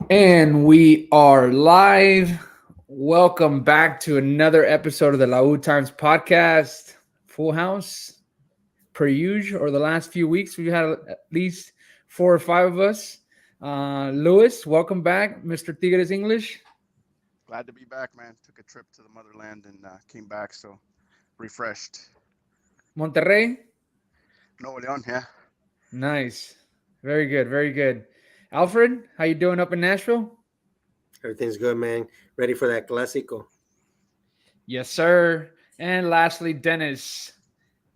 And we are live. Welcome back to another episode of the La U Times podcast. Full house, per usual, or the last few weeks, we've had at least four or five of us. Lewis, welcome back. Mr. Tigres English. Glad to be back, man. Took a trip to the motherland and came back, so refreshed. Monterrey. Nuevo León, yeah. Nice. Very good. Very good. Alfred, how you doing up in Nashville? Everything's good, man. Ready for that clásico? Yes, sir. And lastly, Dennis.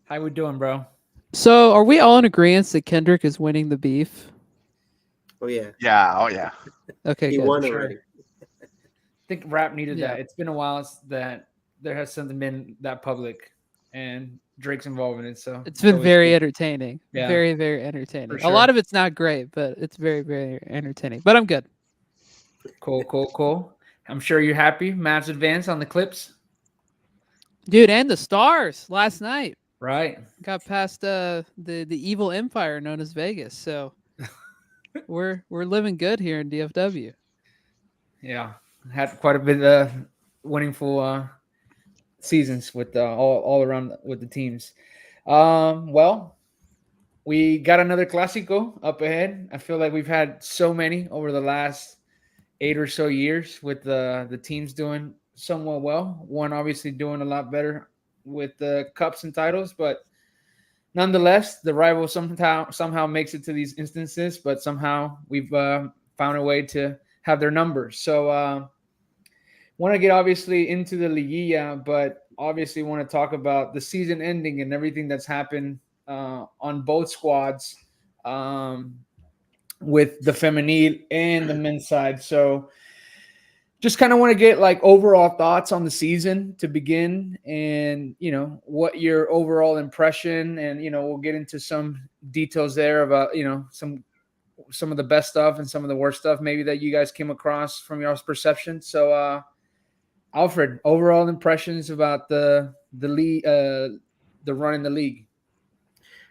How we doing, bro? So, are we all in agreement that Kendrick is winning the beef? Oh yeah, Yeah, oh yeah. Okay, he good. won Sure. already. I think rap needed Yeah. that. It's been a while that there has something been that public, and Drake's involved in it. So It's been always very good. entertaining. Yeah. Very, very entertaining. For A lot sure. of it's not great, but it's very, very entertaining. But I'm good. Cool, cool, cool. I'm sure you're happy. Mavs advance on the Clips, Dude, and the Stars last night right? got past the evil empire known as Vegas. So we're living good here in DFW. Yeah, had quite a bit winning full seasons with all around with the teams. Well, we got another Clásico up ahead. I feel like we've had so many over the last 8 or so years with the teams doing somewhat well. One obviously doing a lot better with the cups and titles, but nonetheless, the rival somehow makes it to these instances. But somehow we've found a way to have their numbers. So want to get obviously into the Liguilla, but obviously want to talk about the season ending and everything that's happened on both squads. With the femenil and the men's side. So just kind of want to get like overall thoughts on the season to begin and what your overall impression and we'll get into some details there about some of the best stuff and some of the worst stuff maybe that you guys came across from your perception. So Alfred, overall impressions about the league, the run in the league.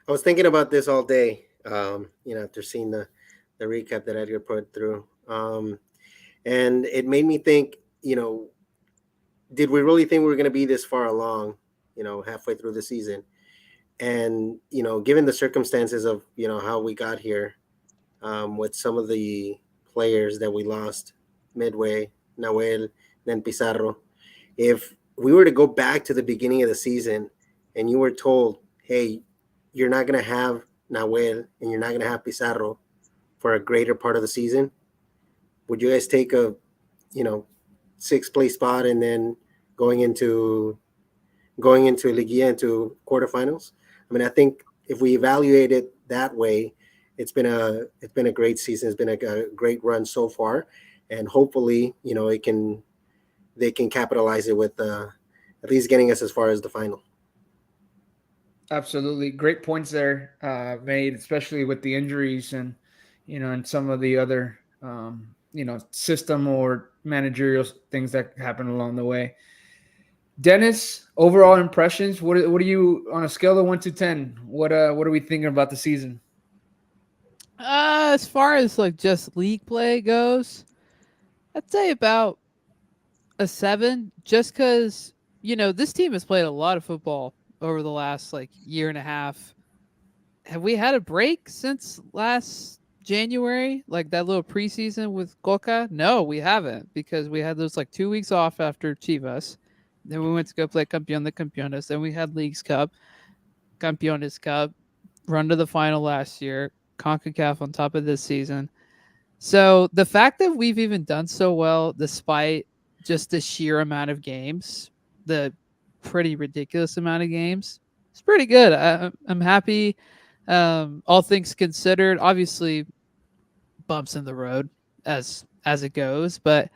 I was thinking about this all day. After seeing the recap that Edgar put through, and it made me think. Did we really think we were going to be this far along? Halfway through the season, and given the circumstances of how we got here, with some of the players that we lost midway, Nahuel, then Pizarro. If we were to go back to the beginning of the season and you were told, hey, you're not going to have Nahuel and you're not going to have Pizarro for a greater part of the season, would you guys take a, sixth place spot and then going into Liguilla into quarterfinals? I mean, I think if we evaluate it that way, it's been a great season. It's been a great run so far, and hopefully, they can capitalize it with at least getting us as far as the final. Absolutely, great points there made, especially with the injuries and and some of the other system or managerial things that happen along the way. Dennis, overall impressions. What are you on a scale of 1 to 10? What are we thinking about the season? As far as like just league play goes, I'd say about a 7, just because this team has played a lot of football over the last like year and a half. Have we had a break since last January, like that little preseason with Coca? No, we haven't, because we had those like 2 weeks off after Chivas. Then we went to go play Campeón de Campeones. Then we had Leagues Cup, Campeones Cup, run to the final last year, CONCACAF on top of this season. So the fact that we've even done so well despite just the sheer amount of games, the pretty ridiculous amount of games, it's pretty good. I'm happy. All things considered, obviously bumps in the road as it goes, but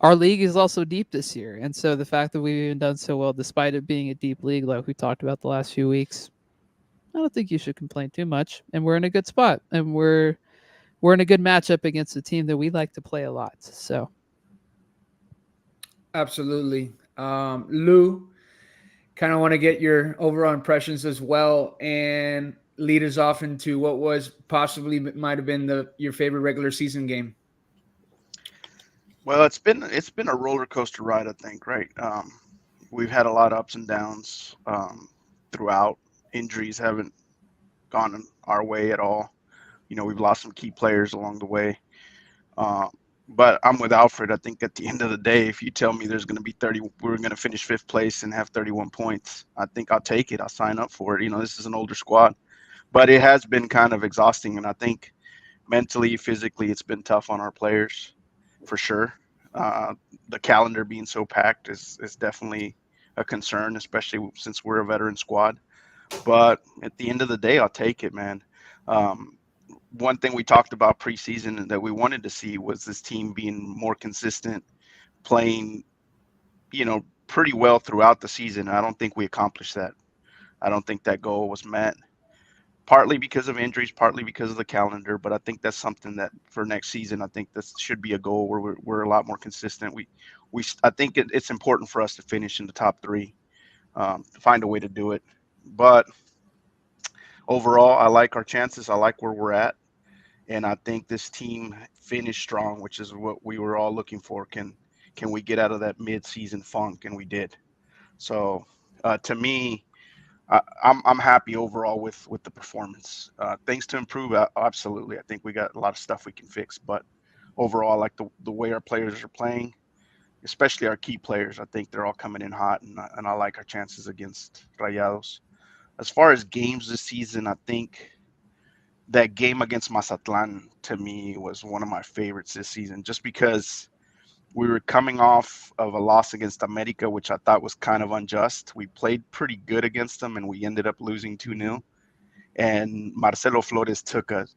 our league is also deep this year, and so the fact that we've even done so well despite it being a deep league, like we talked about the last few weeks, I don't think you should complain too much. And we're in a good spot, and we're in a good matchup against a team that we like to play a lot. So Absolutely. Lou, kind of want to get your overall impressions as well and lead us off into what was possibly might have been your favorite regular season game. Well, it's been a roller coaster ride, I think, right? We've had a lot of ups and downs throughout. Injuries haven't gone our way at all. We've lost some key players along the way. Uh, but I'm with Alfred. I think at the end of the day, if you tell me there's going to be 30, we're going to finish fifth place and have 31 points, I think I'll take it. I'll sign up for it. This is an older squad, but it has been kind of exhausting. And I think mentally, physically, it's been tough on our players for sure. Uh, the calendar being so packed is definitely a concern, especially since we're a veteran squad. But at the end of the day, I'll take it, man. Um, One thing we talked about preseason and that we wanted to see was this team being more consistent, playing, pretty well throughout the season. I don't think we accomplished that. I don't think that goal was met, partly because of injuries, partly because of the calendar. But I think that's something that for next season, I think this should be a goal where we're a lot more consistent. I think it's important for us to finish in the top three, to find a way to do it. But overall, I like our chances. I like where we're at. And I think this team finished strong, which is what we were all looking for. Can we get out of that mid-season funk? And we did. So to me, I'm happy overall with the performance. Things to improve, absolutely. I think we got a lot of stuff we can fix, but overall, I like the way our players are playing, especially our key players. I think they're all coming in hot, and I like our chances against Rayados. As far as games this season, I think that game against Mazatlan to me was one of my favorites this season, just because we were coming off of a loss against America, which I thought was kind of unjust. We played pretty good against them, and we ended up losing 2-0. And Marcelo Flores took a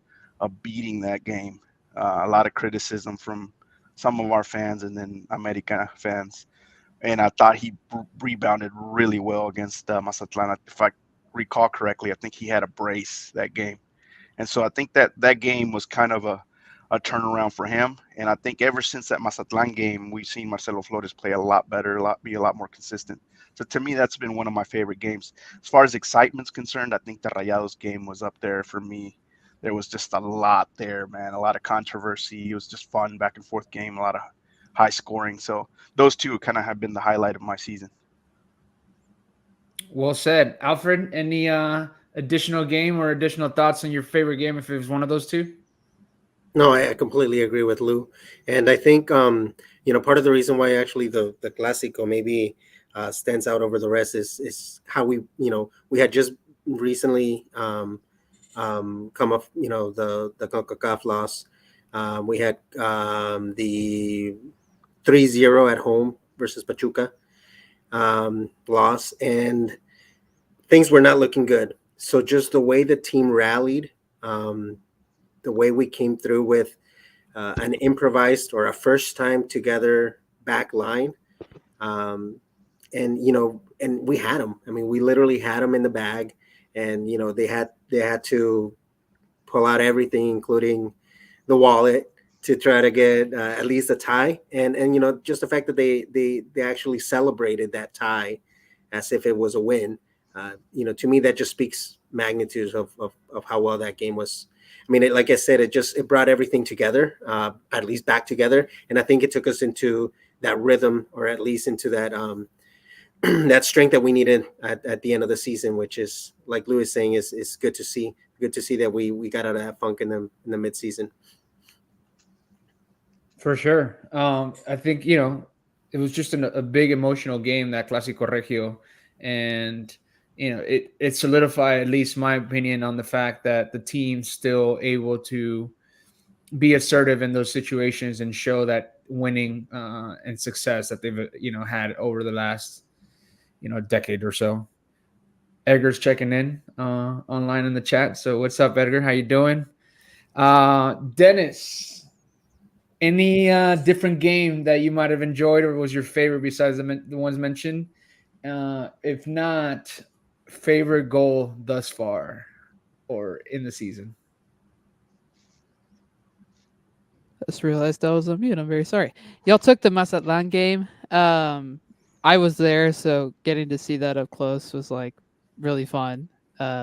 beating that game. A lot of criticism from some of our fans and then America fans. And I thought he rebounded really well against Mazatlan. If I recall correctly, I think he had a brace that game. And so I think that game was kind of a turnaround for him. And I think ever since that Mazatlan game, we've seen Marcelo Flores play a lot better, be a lot more consistent. So to me, that's been one of my favorite games. As far as excitement's concerned, I think the Rayados game was up there for me. There was just a lot there, man. A lot of controversy. It was just fun back and forth game, a lot of high scoring. So those two kind of have been the highlight of my season. Well said, Alfred. Any additional game or additional thoughts on your favorite game if it was one of those two? No, I completely agree with Lou, and I think part of the reason why actually the Clásico maybe stands out over the rest is how we had just recently come off the CONCACAF loss. We had the 3-0 at home versus Pachuca loss, and things were not looking good. So just the way the team rallied. The way we came through with an improvised or a first time together back line. And we had them. I mean, we literally had them in the bag, and they had to pull out everything, including the wallet, to try to get at least a tie. And just the fact that they actually celebrated that tie as if it was a win. To me, that just speaks magnitudes of how well that game was. I mean, like I said, it brought everything together, at least back together, and I think it took us into that rhythm, or at least into that that strength that we needed at the end of the season, which is, like Lou is saying, is good to see. Good to see that we got out of that funk in the midseason. For sure. I think it was just a big emotional game, that Clásico Regio, and it solidified, at least my opinion, on the fact that the team's still able to be assertive in those situations and show that winning and success that they've had over the last decade or so. Edgar's checking in online in the chat. So what's up, Edgar? How you doing? Dennis, any different game that you might have enjoyed or was your favorite besides the ones mentioned? If not, favorite goal thus far or in the season? Just realized I was on mute. I'm very sorry. Y'all took the Mazatlan game. I was there, so getting to see that up close was like really fun.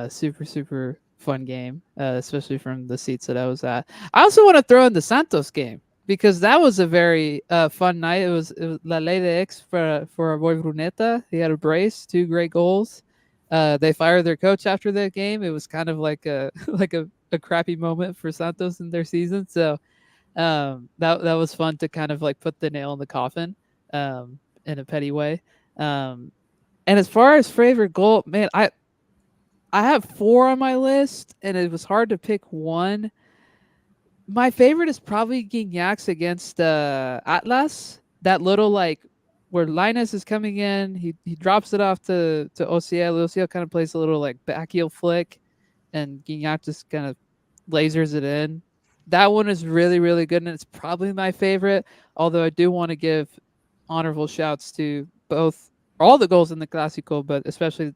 Super, super fun game, especially from the seats that I was at. I also want to throw in the Santos game. because that was a very fun night. It was La Ley de X for our boy Bruneta. He had a brace, 2 great goals. They fired their coach after that game. It was kind of like a like a crappy moment for Santos in their season. So that was fun to kind of like put the nail in the coffin in a petty way. Um, and as far as favorite goal, man, I have 4 on my list, and it was hard to pick one. My favorite is probably Guignac's against Atlas. That little like where Linus is coming in, he drops it off to OCL. OCL kind of plays a little like back heel flick, and Guignac just kind of lasers it in. That one is really really good, and it's probably my favorite. Although I do want to give honorable shouts to both all the goals in the Clásico, but especially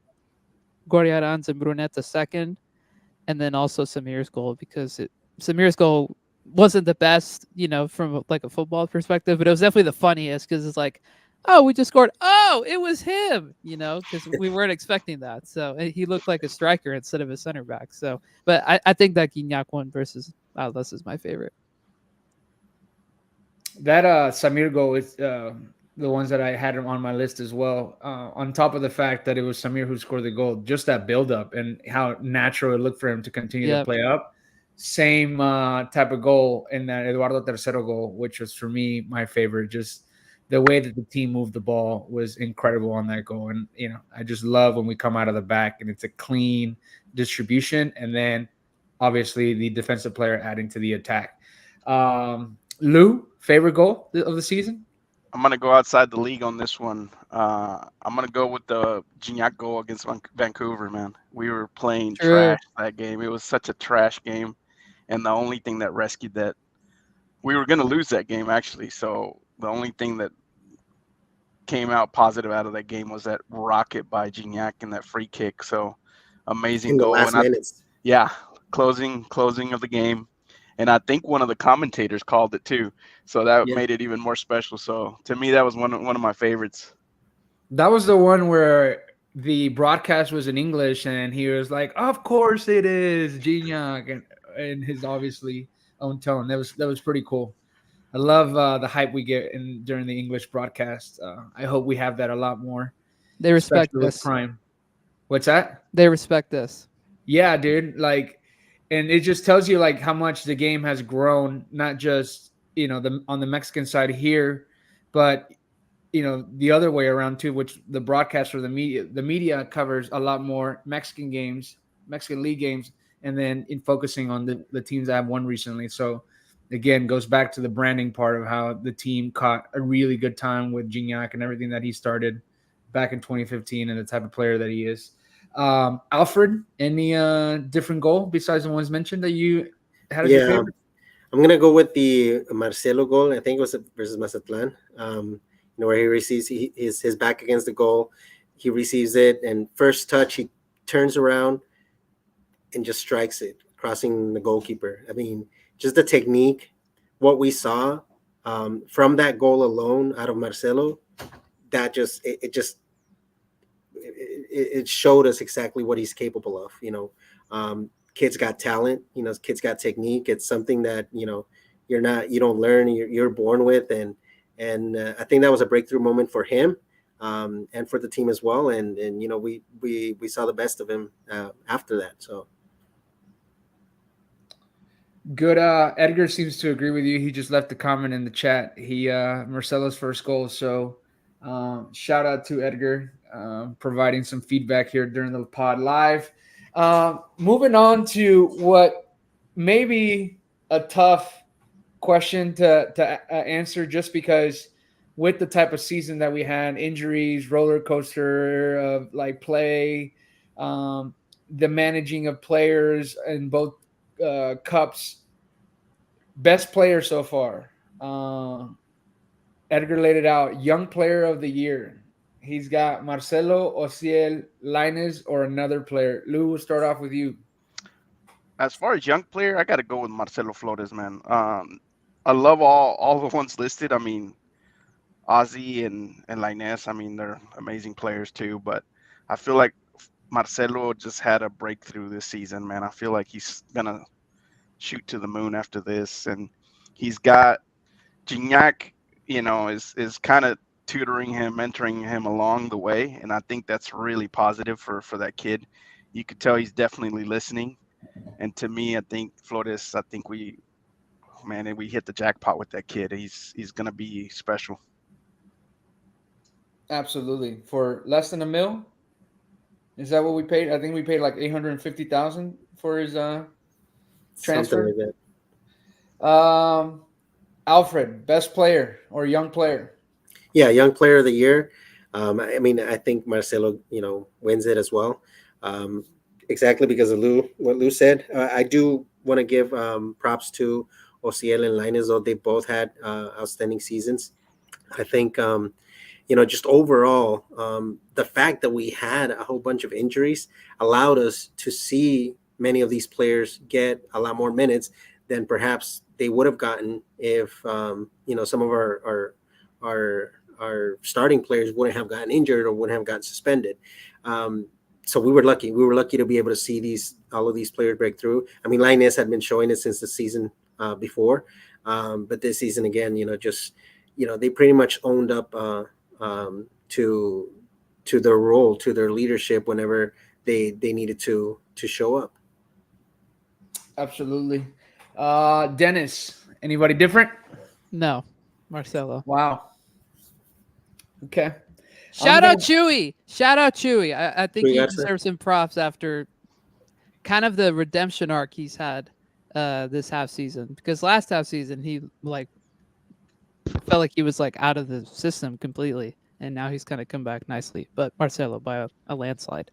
Goriaran's and Bruneta's second, and then also Samir's goal because Samir's goal wasn't the best, from like a football perspective, but it was definitely the funniest because it's like, oh, we just scored. Oh, it was him, because we weren't expecting that. So he looked like a striker instead of a center back. So, but I think that Guignac one versus Atlas is my favorite. That Samir goal is the ones that I had on my list as well. On top of the fact that it was Samir who scored the goal, just that build up and how natural it looked for him to continue to Yep. play up. Same type of goal in that Eduardo Tercero goal, which was for me my favorite. Just the way that the team moved the ball was incredible on that goal, and I just love when we come out of the back and it's a clean distribution, and then obviously the defensive player adding to the attack. Lou, favorite goal of the season? I'm gonna go outside the league on this one. I'm gonna go with the Gignac goal against Vancouver. Man, we were playing True. trash that game. It was such a trash game, and the only thing that rescued that, we were gonna lose that game actually. So the only thing that came out positive out of that game was that rocket by Gignac and that free kick. So amazing in the goal, last and minutes. yeah, closing of the game, and I think one of the commentators called it too, so that Yeah, made it even more special. So to me, that was one of my favorites. That was the one where the broadcast was in English, and he was like, "Of course it is Gignac," and in his obviously own tone. That was pretty cool. I love the hype we get in during the English broadcast. I hope we have that a lot more, They respect especially with us. Prime. What's that? They respect us. Yeah, dude. Like, and it just tells you like how much the game has grown, not just the on the Mexican side here, but the other way around too, which the broadcaster, the media covers a lot more Mexican games, Mexican league games, and then in focusing on the teams that have won recently. So again, goes back to the branding part of how the team caught a really good time with Gignac and everything that he started back in 2015 and the type of player that he is. Alfred, any different goal besides the ones mentioned that you had as your yeah. favorite? I'm gonna go with the Marcelo goal. I think it was versus Mazatlan. Where he receives his back against the goal, he receives it, and first touch he turns around and just strikes it, crossing the goalkeeper. I mean, just the technique, what we saw from that goal alone out of Marcelo, that just it showed us exactly what he's capable of. Kids got talent. Kids got technique. It's something that you don't learn. You're born with, and I think that was a breakthrough moment for him, and for the team as well. And we saw the best of him after that. So Good. Edgar seems to agree with you. He just left a comment in the chat. He Marcelo's first goal. So shout out to Edgar, providing some feedback here during the pod live. Moving on to what may be a tough question to answer, just because with the type of season that we had, injuries, roller coaster of like play, um, the managing of players in both cups. Best player so far. Edgar laid it out. Young player of the year. He's got Marcelo, Ociel, Linus, or another player. Lou, we'll start off with you. As far as young player, I got to go with Marcelo Flores, man. I love all the ones listed. I mean, Ozzy and Linus, I mean, they're amazing players too. But I feel like Marcelo just had a breakthrough this season, man. I feel like he's gonna shoot to the moon after this, and he's got Gignac, is kind of tutoring him, mentoring him along the way, and I think that's really positive for that kid. You could tell he's definitely listening. And to me, I think Flores, I think we hit the jackpot with that kid. He's gonna be special. Absolutely. For less than a mil, is that what we paid? I think we paid like 850,000 for his Something transfer. like that. Alfred, best player or young player. Yeah, young player of the year. I mean, I think Marcelo, wins it as well. Um, exactly because of what Lou said. I do want to give props to Ociel and Linus, though they both had outstanding seasons. I think, just overall, the fact that we had a whole bunch of injuries allowed us to see many of these players get a lot more minutes than perhaps they would have gotten if some of our our starting players wouldn't have gotten injured or wouldn't have gotten suspended. Um, so we were lucky. We were lucky to be able to see all of these players break through. I mean, Linus had been showing it since the season before, but this season again, they pretty much owned up to their role, to their leadership whenever they needed to show up. Absolutely. Dennis, anybody different? No, Marcelo. Wow. Okay. I'm Shout out gonna Chewy. Shout out Chewy. I think Chewy he Garza? deserves some props after kind of the redemption arc he's had this half season. Because last half season he felt like he was like out of the system completely, and now he's kind of come back nicely. But Marcelo by a landslide.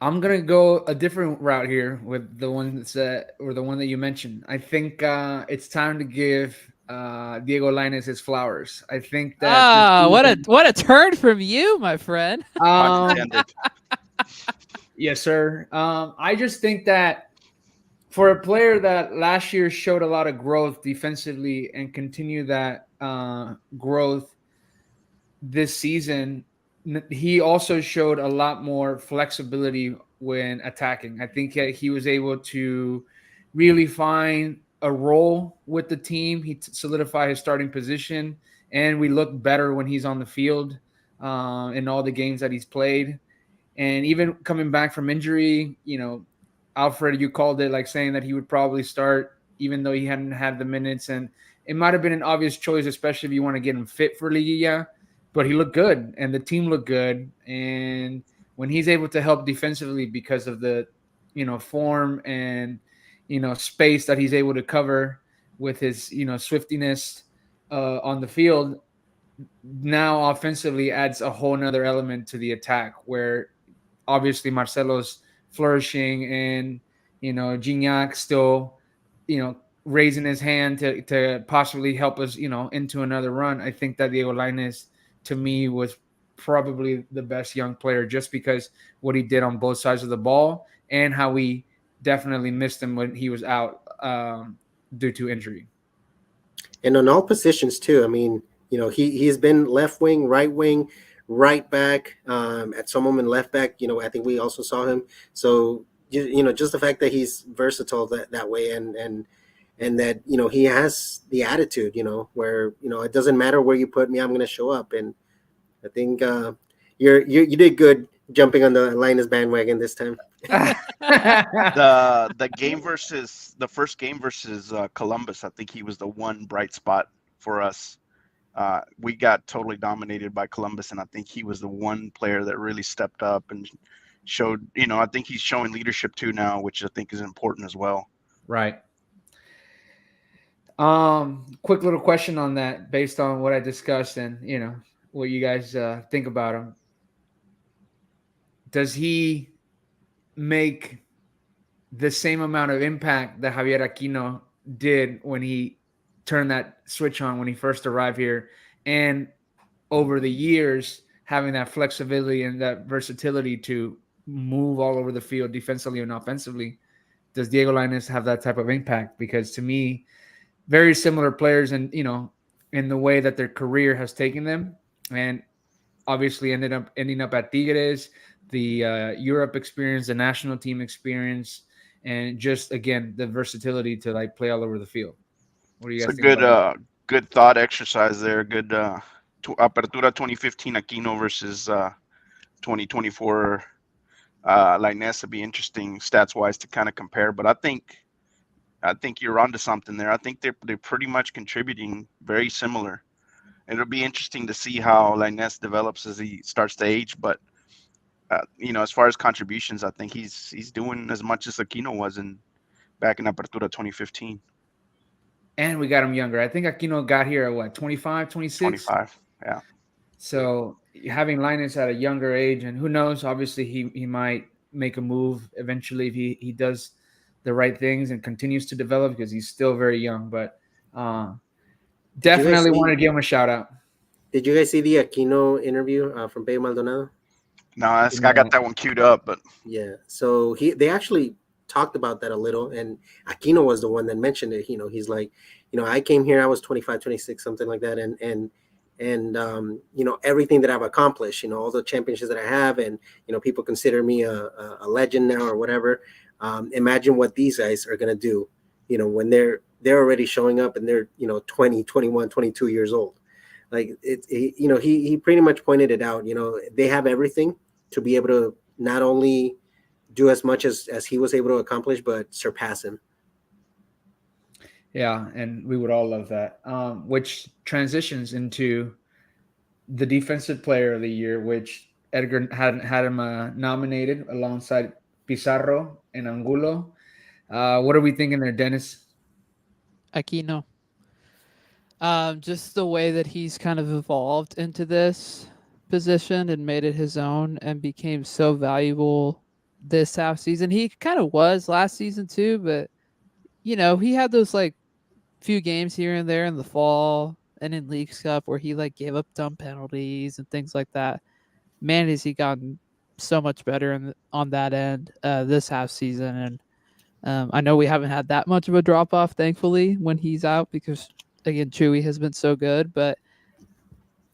I'm gonna go a different route here with the one that you mentioned. I think it's time to give Diego Lainez his flowers. I think that this Ah, season, what a turn from you, my friend. Pun um, intended. yes, sir. I just think that for a player that last year showed a lot of growth defensively and continue that growth this season, he also showed a lot more flexibility when attacking. I think that he was able to really find a role with the team. He solidified his starting position, and we look better when he's on the field in all the games that he's played. And even coming back from injury, Alfred, you called it like saying that he would probably start even though he hadn't had the minutes. And it might have been an obvious choice, especially if you want to get him fit for Liguilla. But he looked good and the team looked good. And when he's able to help defensively because of the, form and, space that he's able to cover with his, swiftiness on the field, now offensively adds a whole nother element to the attack where obviously Marcelo's flourishing and Gignac still raising his hand to possibly help us into another run. I think that Diego Lainez to me was probably the best young player just because what he did on both sides of the ball and how we definitely missed him when he was out due to injury. And on all positions too. I mean, he's been left wing, right wing, right back, at some moment left back. I think we also saw him. So just the fact that he's versatile that way, and that he has the attitude, where it doesn't matter where you put me, I'm going to show up. And I think you did good jumping on the Linus bandwagon this time. The first game versus Columbus, I think he was the one bright spot for us. We got totally dominated by Columbus, and I think he was the one player that really stepped up and showed. I think he's showing leadership too now, which I think is important as well. Right. Quick little question on that, based on what I discussed and what you guys think about him. Does he make the same amount of impact that Javier Aquino did when he turned that switch on when he first arrived here, and over the years having that flexibility and that versatility to move all over the field defensively and offensively? Does Diego Lainez have that type of impact? Because to me, very similar players, and in the way that their career has taken them, and obviously ending up at Tigres, the Europe experience, the national team experience, and just again the versatility to like play all over the field. What do you It's guys a think about that? good thought exercise there. Good Apertura 2015 Aquino versus 2024 Lainez would be interesting stats wise to kind of compare. But I think you're onto something there. I think they're pretty much contributing very similar. It'll be interesting to see how Lainez develops as he starts to age. But as far as contributions, I think he's doing as much as Aquino was back in Apertura 2015. And we got him younger. I think Aquino got here at what, 25, 26? 25. Yeah. So having Linus at a younger age, and who knows, obviously he might make a move eventually if he does the right things and continues to develop because he's still very young. But Did you guys definitely see? want to give him a shout out. Did you guys see the Aquino interview from Pedro Maldonado? No, I got that one queued up, but Yeah. So they actually talked about that a little, and Aquino was the one that mentioned it. He's like, I came here, I was 25, 26, something like that, and everything that I've accomplished, all the championships that I have, and people consider me a legend now or whatever. Imagine what these guys are gonna do, when they're already showing up and they're 20, 21, 22 years old. Like he pretty much pointed it out. They have everything to be able to not only do as much as he was able to accomplish, but surpass him. Yeah, and we would all love that. Which transitions into the defensive player of the year, which Edgar had him nominated alongside Pizarro and Angulo. What are we thinking there, Dennis? Aquino. Just the way that he's kind of evolved into this position and made it his own and became so valuable this half season. He kind of was last season too, but he had those like few games here and there in the fall and in League Cup where he like gave up dumb penalties and things like that. Man, has he gotten so much better on that end this half season. And I know we haven't had that much of a drop off, thankfully, when he's out because again, Chewy has been so good, but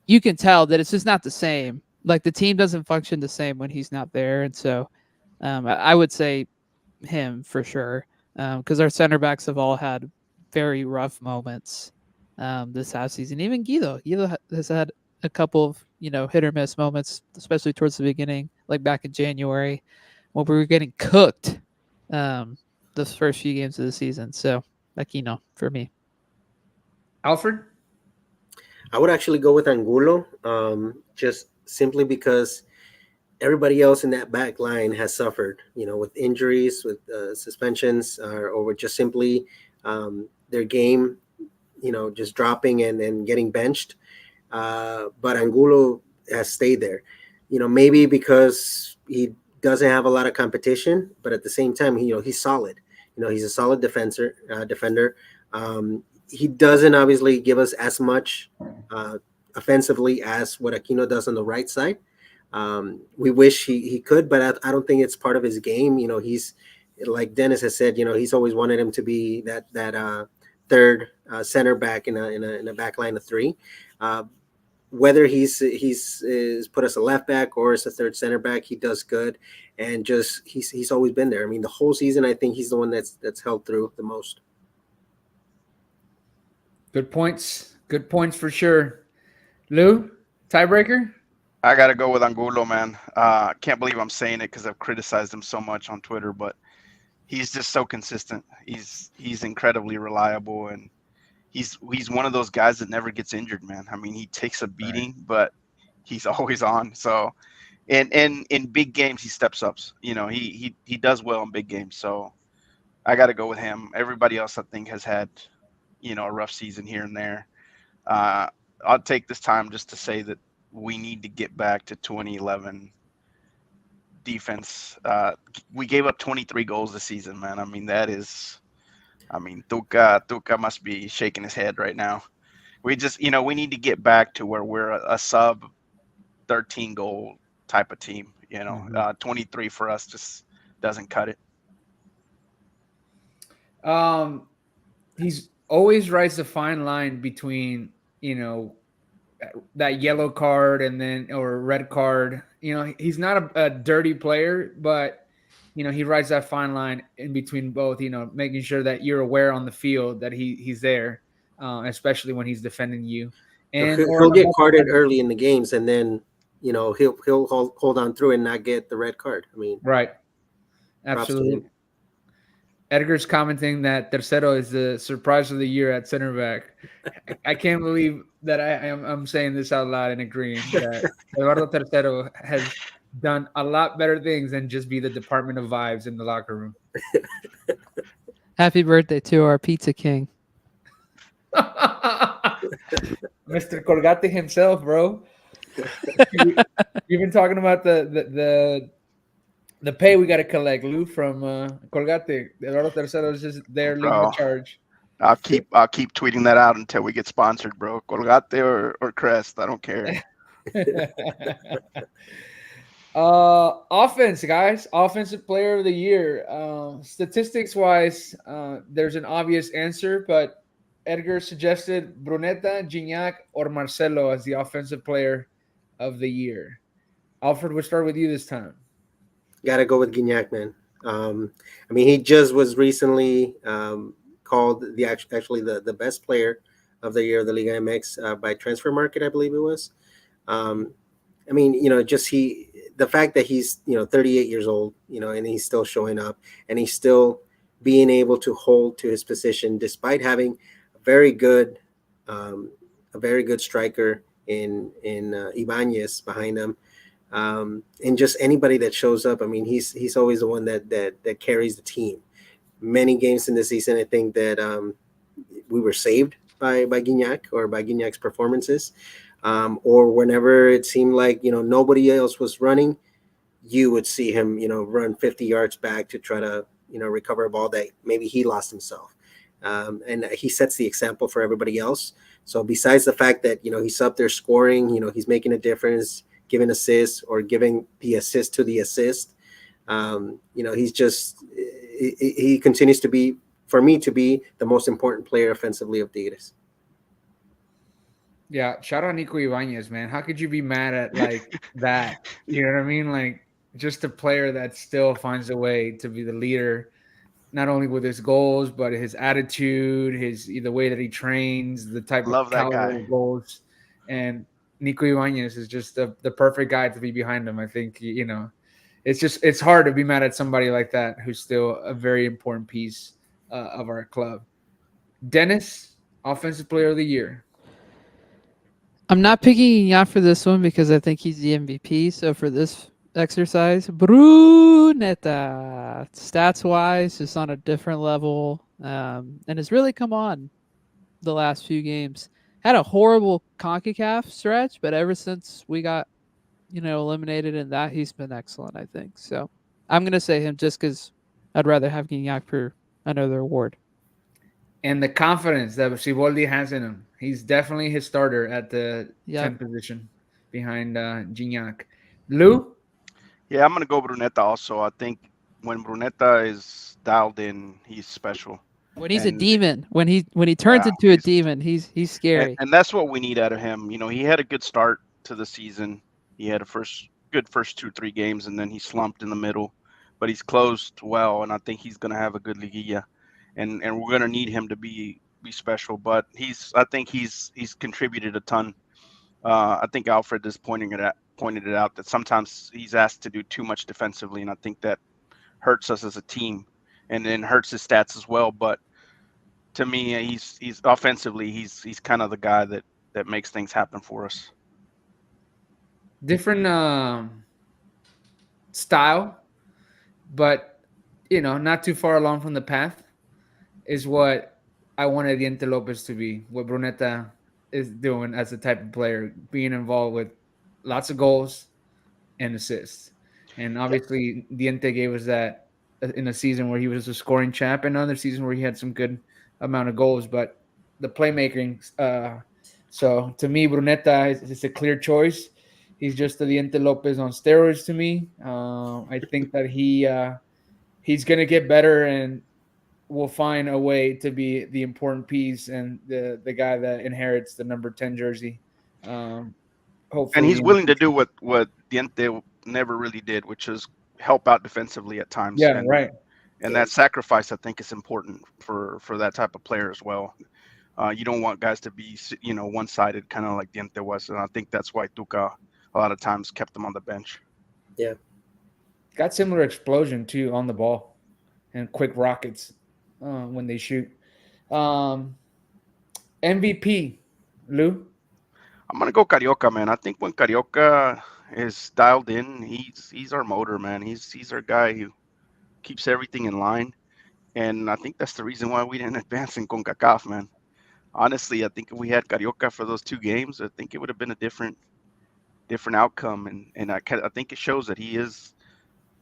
you can tell that it's just not the same. Like the team doesn't function the same when he's not there, and so I would say him for sure because our center backs have all had very rough moments this half season. Even Guido has had a couple of hit or miss moments, especially towards the beginning, like back in January when we were getting cooked those first few games of the season. So Aquino for me. Alfred? I would actually go with Angulo, just simply because everybody else in that back line has suffered, with injuries, with suspensions, or with just simply their game, just dropping and getting benched. But Angulo has stayed there, maybe because he doesn't have a lot of competition, but at the same time, he's solid. He's a solid defender. He doesn't obviously give us as much offensively as what Aquino does on the right side. We wish he could, but I don't think it's part of his game. He's like Dennis has said. He's always wanted him to be that third center back in a back line of three. Whether he's put us a left back or as a third center back, he does good, and just he's always been there. I mean, the whole season, I think he's the one that's held through the most. Good points. Good points for sure. Lou, tiebreaker? I got to go with Angulo, man. Can't believe I'm saying it because I've criticized him so much on Twitter, but he's just so consistent. He's incredibly reliable, and he's one of those guys that never gets injured, man. I mean, he takes a beating, but he's always on. So, and in big games, he steps up. He does well in big games. So, I got to go with him. Everybody else, I think, has had a rough season here and there. I'll take this time just to say that we need to get back to 2011 defense. We gave up 23 goals this season, man. I mean, Tuca must be shaking his head right now. We just, we need to get back to where we're a sub 13 goal type of team. 23 for us just doesn't cut it. He's always rides the fine line between, that yellow card or red card. He's not a dirty player, but he rides that fine line in between both. Making sure that you're aware on the field that he's there. especially when he's defending you, So and or he'll on a get multi carded early in the games, and then he'll hold on through and not get the red card. I mean, right, props to him. absolutely. Edgar's commenting that Tercero is the surprise of the year at center back. I can't believe that I'm saying this out loud and agreeing that Eduardo Tercero has done a lot better things than just be the department of vibes in the locker room. Happy birthday to our pizza king. Mr. Colgate himself, bro. You've been talking about the pay we got to collect, Lou, from Colgate. Eduardo Tercero is just there leading the Bro, charge. I'll keep tweeting that out until we get sponsored, bro. Colgate or Crest, I don't care. Offense, guys. Offensive player of the year. Statistics wise, there's an obvious answer, but Edgar suggested Brunetta, Gignac, or Marcelo as the offensive player of the year. Alfred, we'll start with you this time. Got to go with Gignac, man. I mean, he just was recently called actually the best player of the year of the Liga MX by Transfer Market, I believe it was. Um, I mean, just the fact that he's 38 years old, and he's still showing up, and he's still being able to hold to his position despite having a very good, um, a very good striker in Ibanez behind him. And just anybody that shows up. I mean, he's always the one that carries the team. Many games in the season, I think that we were saved by Gignac or by Gignac's performances, or whenever it seemed like nobody else was running, you would see him run 50 yards back to try to recover a ball that maybe he lost himself, and he sets the example for everybody else. So besides the fact that he's up there scoring, he's making a difference, giving assists or giving the assist to the assist. He's just he continues to be, for me, to be the most important player offensively of Tigres. Yeah, shout out Nico Ibanez, man. How could you be mad at like that? You know what I mean? Like just a player that still finds a way to be the leader, not only with his goals, but his attitude, his the way that he trains, the type of Love that caliber guy. of goals. And Nico Ibanez is just the perfect guy to be behind him. I think it's hard to be mad at somebody like that who's still a very important piece of our club. Dennis, offensive player of the year. I'm not picking out for this one because I think he's the MVP. So for this exercise, Brunetta, stats wise, is on a different level, and has really come on the last few games. Had a horrible CONCACAF stretch, but ever since we got eliminated in that, he's been excellent, I think. So I'm gonna say him just because I'd rather have Gignac for another award. And the confidence that Siboldi has in him. He's definitely his starter at the Yep. 10th position behind Gignac. Lou? Yeah, I'm gonna go Brunetta also. I think when Brunetta is dialed in, he's special. When he's a And demon, when he turns yeah, into a demon, he's scary. and that's what we need out of him. He had a good start to the season. He had a good first 2-3 games, and then he slumped in the middle. But he's closed well, and I think he's gonna have a good Liguilla, and we're gonna need him to be special. But I think he's contributed a ton. I think Alfred is pointed it out that sometimes he's asked to do too much defensively, and I think that hurts us as a team, and then hurts his stats as well. But to me, he's offensively, he's kind of the guy that makes things happen for us. Different style, but not too far along from the path is what I wanted Diente Lopez to be. What Brunetta is doing as a type of player, being involved with lots of goals and assists. And obviously, Diente gave us that in a season where he was a scoring champ, and another season where he had some good amount of goals. But the playmaking, so to me, Brunetta is a clear choice. He's just the Diente Lopez on steroids to me. I think that he's gonna get better and will find a way to be the important piece and the guy that inherits the number 10 jersey. Um, And hopefully he's in the willing to future. do what Diente never really did, which is help out defensively at times. Yeah, And right. that sacrifice, I think, is important for that type of player as well. You don't want guys to be, one-sided, kind of like Diente was, and I think that's why Tuca a lot of times kept him on the bench. Yeah. Got similar explosion too on the ball and quick rockets when they shoot. Um, MVP, Lou. I'm gonna go Carioca, man. I think when Carioca is dialed in, he's our motor, man. He's our guy who keeps everything in line, and I think that's the reason why we didn't advance in CONCACAF, man. Honestly, I think if we had Carioca for those 2 games, I think it would have been a different outcome, and I think it shows that he is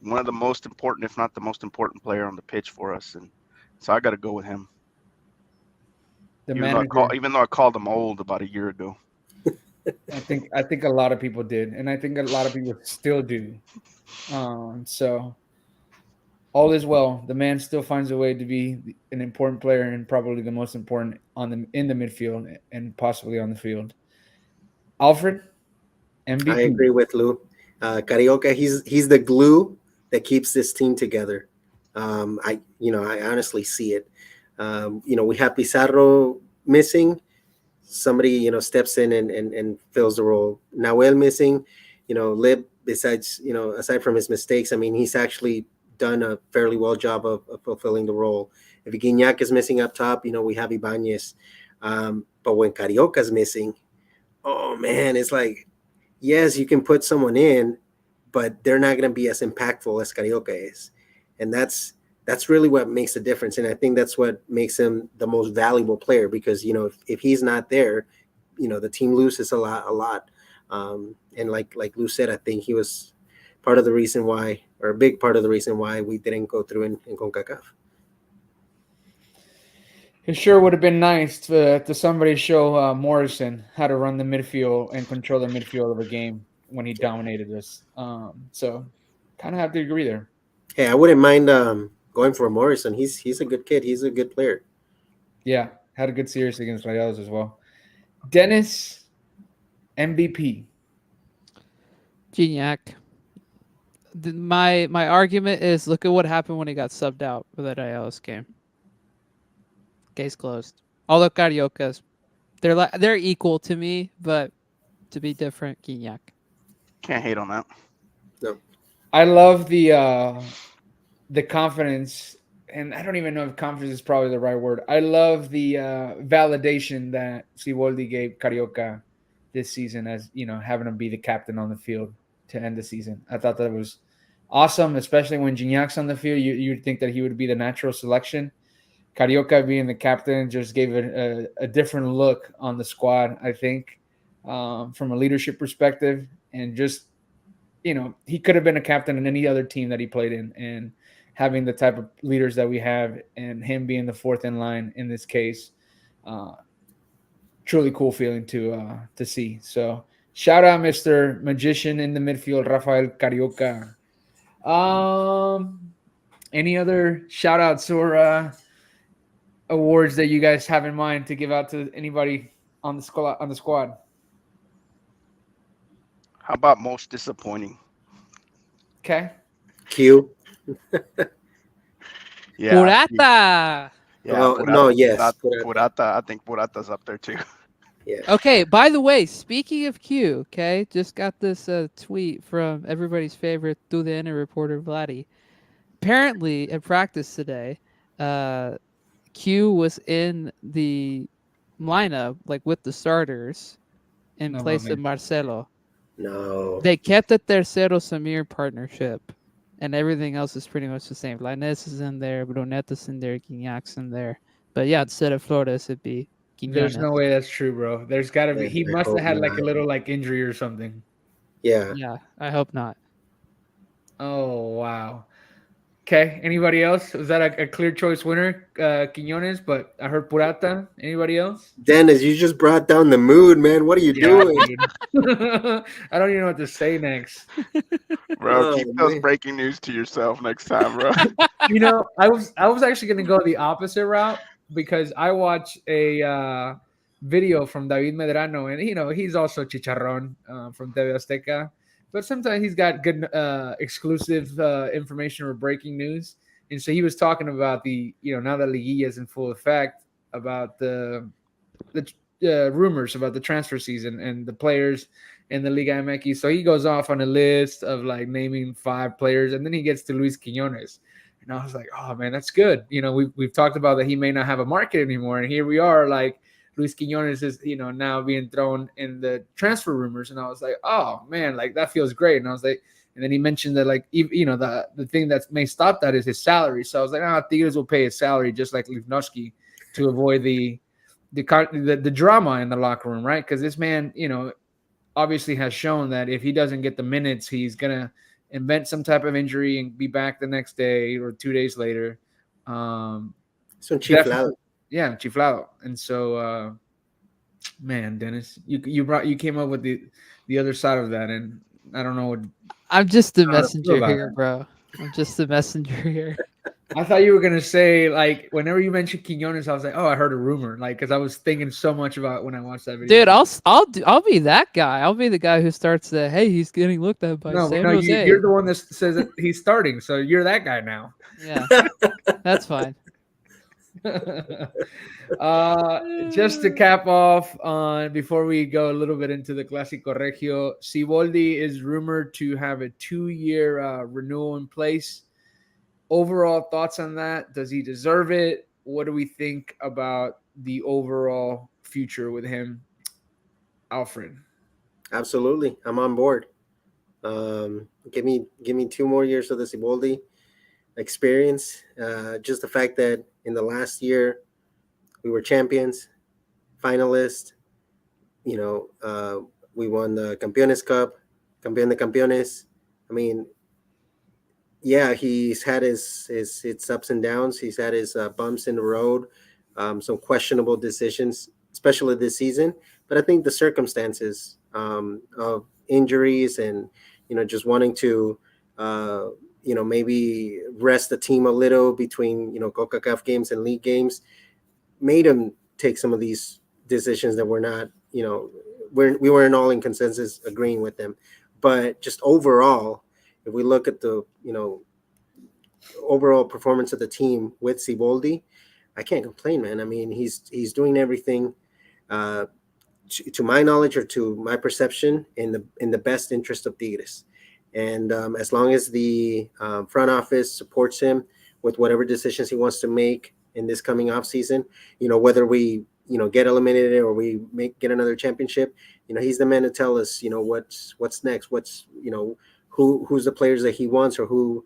one of the most important, if not the most important player on the pitch for us, and so I got to go with him. The Even though manager. even though I called him old about a year ago. I think a lot of people did, and I think a lot of people still do. So all is well. The man still finds a way to be an important player and probably the most important in the midfield and possibly on the field. Alfred, I MVP. agree with Lou. Carioca, he's the glue that keeps this team together. I honestly see it. We have Pizarro missing. Somebody steps in and fills the role. Nahuel missing. Lib, besides aside from his mistakes, I mean, he's actually done a fairly well job of fulfilling the role. If Guignac is missing up top, we have Ibanez. But when Carioca's missing, oh man, it's like, yes, you can put someone in, but they're not going to be as impactful as Carioca is, and that's really what makes a difference. And I think that's what makes him the most valuable player, because if he's not there, the team loses a lot. And like Lou said, I think he was part of the reason why, or a big part of the reason why we didn't go through in CONCACAF. It sure would have been nice to somebody show Morrison how to run the midfield and control the midfield of a game when he dominated us. So kind of have to agree there. Hey, I wouldn't mind going for Morrison. He's a good kid. He's a good player. Yeah, had a good series against Rayados as well. Dennis, MVP. Gignac. My argument is, look at what happened when he got subbed out for that Ayala's game. Case closed. Although Cariocas, they're equal to me, but to be different, Gignac. Can't hate on that. No. I love the confidence, and I don't even know if confidence is probably the right word. I love the validation that Siboldi gave Carioca this season, as having him be the captain on the field to end the season. I thought that was awesome, especially when Gignac's on the field. You'd think that he would be the natural selection. Carioca being the captain just gave it a different look on the squad, I think, from a leadership perspective. And just, he could have been a captain in any other team that he played in. And having the type of leaders that we have and him being the fourth in line in this case, truly cool feeling to see. So shout out Mr. Magician in the midfield, Rafael Carioca. Any other shout outs or awards that you guys have in mind to give out to anybody on the squad? How about most disappointing? Okay. Q. Yeah. Purata. Yeah. Oh, no, yes, Purata. I think Purata's up there too. Yeah. Okay, by the way, speaking of Q, okay, just got this tweet from everybody's favorite TUDN reporter, Vladdy. Apparently, at practice today, Q was in the lineup, like with the starters, in No, place man. of Marcelo. No. They kept the Tercero Samir partnership, and everything else is pretty much the same. Lainez is in there, Bruneta's in there, Guignac's in there. But yeah, instead of Flores, it'd be There's Quiñones. no way that's true, bro. There's got to be. Yeah, He I must have hope had like not. a little injury or something. Yeah. Yeah, I hope not. Oh, wow. Okay. Anybody else? Was that a clear choice winner, Quiñones? But I heard Purata. Anybody else? Dennis, you just brought down the mood, man. What are you doing? Dude. I don't even know what to say next. Bro, Oh, keep those man. breaking news to yourself next time, bro. I was actually going to go the opposite route because I watched a video from David Medrano, and he's also Chicharron from TV Azteca, but sometimes he's got good exclusive information or breaking news, and so he was talking about the now that Liguilla is in full effect, about the the rumors about the transfer season and the players in the Liga MX. So he goes off on a list of like naming 5 players, and then he gets to Luis Quinones. And I was like, oh man, that's good. We've talked about that he may not have a market anymore, and here we are, like Luis Quinones is now being thrown in the transfer rumors, and I was like, oh man, like that feels great. And I was like, and then he mentioned that like the thing that may stop that is his salary. So I was like, Tigres will pay his salary just like Livnowski to avoid the drama in the locker room, right? Because this man, obviously has shown that if he doesn't get the minutes, he's gonna invent some type of injury and be back the next day or 2 days later. It's un chiflado. Yeah, chiflado. And so, man, Dennis, you came up with the other side of that, and I don't know what. I'm just the I don't know how to feel messenger about here, it. bro. I'm just the messenger here. I thought you were gonna say like whenever you mentioned Quinones, I was like, oh, I heard a rumor, like because I was thinking so much about when I watched that video. Dude, I'll be that guy. I'll be the guy who starts the hey, he's getting looked at by No, San no, Jose. you're the one that says that he's starting, so you're that guy now. Yeah, that's fine. Just to cap off on before we go a little bit into the Clásico Regio, Siboldi is rumored to have a 2-year renewal in place. Overall thoughts on that? Does he deserve it? What do we think about the overall future with him, Alfred? Absolutely, I'm on board. Give me 2 more years of the Siboldi experience. Just the fact that in the last year we were champions, finalists. We won the Campeones Cup, Campeón de Campeones. I mean, yeah, he's had his ups and downs. He's had his bumps in the road, some questionable decisions, especially this season. But I think the circumstances of injuries and just wanting to maybe rest the team a little between CONCACAF games and league games made him take some of these decisions that were not we weren't all in consensus agreeing with them. But just overall, if we look at the overall performance of the team with Siboldi, I can't complain, man. I mean, he's doing everything to my knowledge or to my perception in the best interest of Tigres. And as long as the front office supports him with whatever decisions he wants to make in this coming off season, whether we get eliminated or we get another championship, he's the man to tell us what's next, what's who's the players that he wants or who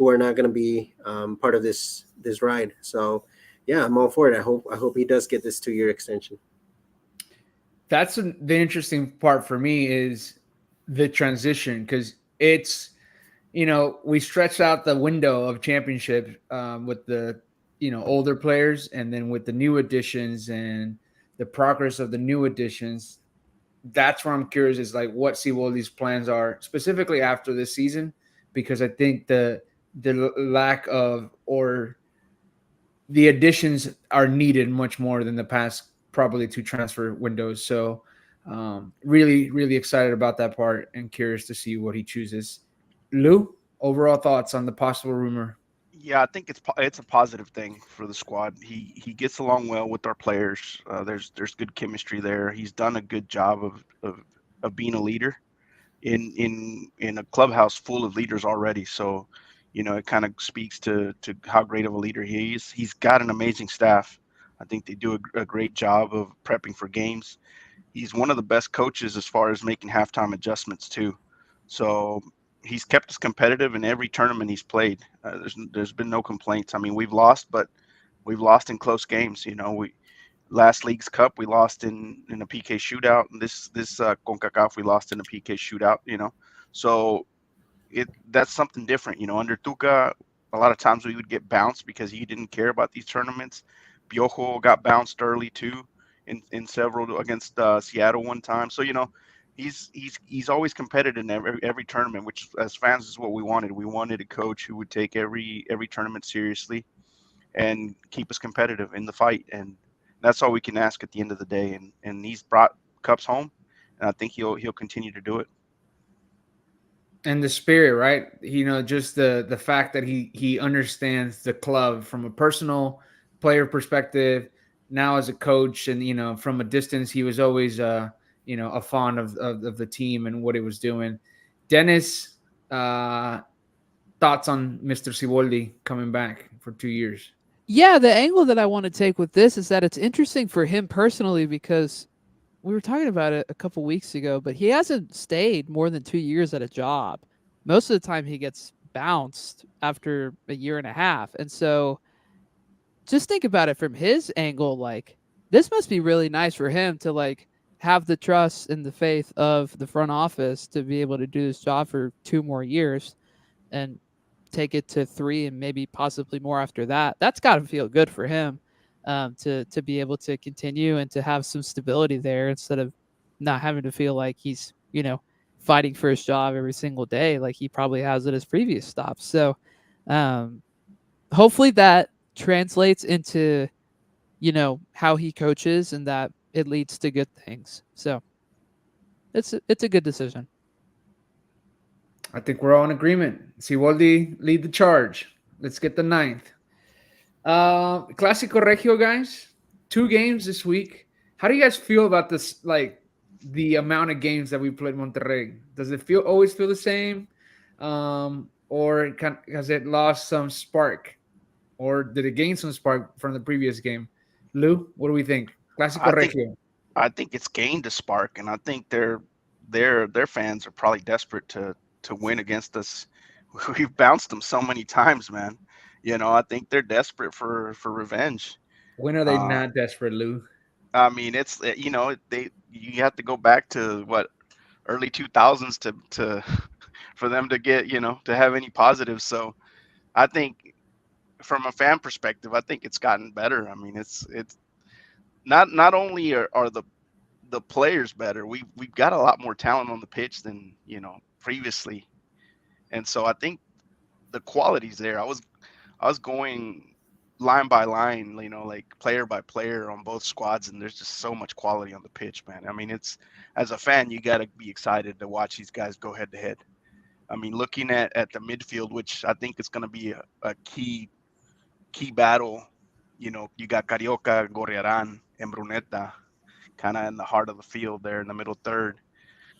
are not going to be part of this ride. So yeah, I'm all for it. I hope he does get this 2-year extension. That's the interesting part for me is the transition, because it's we stretch out the window of championship with the older players, and then with the new additions and the progress of the new additions. That's where I'm curious is like what Siboldi's plans are specifically after this season, because I think the lack of or the additions are needed much more than the past probably 2 transfer windows. So really, really excited about that part and curious to see what he chooses. Lou, overall thoughts on the possible rumor? Yeah, I think it's a positive thing for the squad. He gets along well with our players. There's good chemistry there. He's done a good job of being a leader in a clubhouse full of leaders already. So, it kind of speaks to how great of a leader he is. He's got an amazing staff. I think they do a great job of prepping for games. He's one of the best coaches as far as making halftime adjustments too. So he's kept us competitive in every tournament he's played. There's been no complaints. I mean, we've lost, but we've lost in close games. We last League's Cup we lost in a PK shootout, and this CONCACAF we lost in a PK shootout. So that's something different. Under Tuca, a lot of times we would get bounced because he didn't care about these tournaments. Piojo got bounced early too in several against Seattle one time. So he's always competitive in every tournament, which as fans is what we wanted. We wanted a coach who would take every tournament seriously and keep us competitive in the fight, and that's all we can ask at the end of the day. And he's brought cups home, and I think he'll continue to do it. And the spirit, right? Just the fact that he understands the club from a personal player perspective, now as a coach, and from a distance, he was always a fond of the team and what it was doing. Dennis, thoughts on Mr. Siboldi coming back for 2 years? Yeah, the angle that I want to take with this is that it's interesting for him personally because we were talking about it a couple weeks ago, but he hasn't stayed more than 2 years at a job. Most of the time, he gets bounced after a year and a half. And so just think about it from his angle. Like, this must be really nice for him to like have the trust and the faith of the front office to be able to do this job for 2 more years and take it to three and maybe possibly more after that. That's got to feel good for him, to be able to continue and to have some stability there instead of not having to feel like he's fighting for his job every single day like he probably has at his previous stops. So um, hopefully that translates into how he coaches and that it leads to good things. So it's a good decision. I think we're all in agreement. Siboldi, lead the charge. Let's get the ninth. Clásico Regio, guys. 2 games this week. How do you guys feel about this? Like the amount of games that we played Monterrey. Does it always feel the same, or has it lost some spark, or did it gain some spark from the previous game? Lou, what do we think? Clásico I think Regio. I think it's gained a spark, and I think their fans are probably desperate to win against us. We've bounced them so many times, man. I think they're desperate for revenge. When are they Uh, not desperate, Lou? I mean, it's they you have to go back to what early 2000s to for them to get to have any positives. So I think from a fan perspective, I think it's gotten better. I mean, it's not only are the players better, we've got a lot more talent on the pitch than previously, and so I think the quality's there. I was going line by line, like player by player on both squads, and there's just so much quality on the pitch, man. I mean, it's as a fan, you got to be excited to watch these guys go head to head. I mean, looking at the midfield, which I think is going to be a key battle. You got Carioca, Gorriaran, and Bruneta kind of in the heart of the field there in the middle third,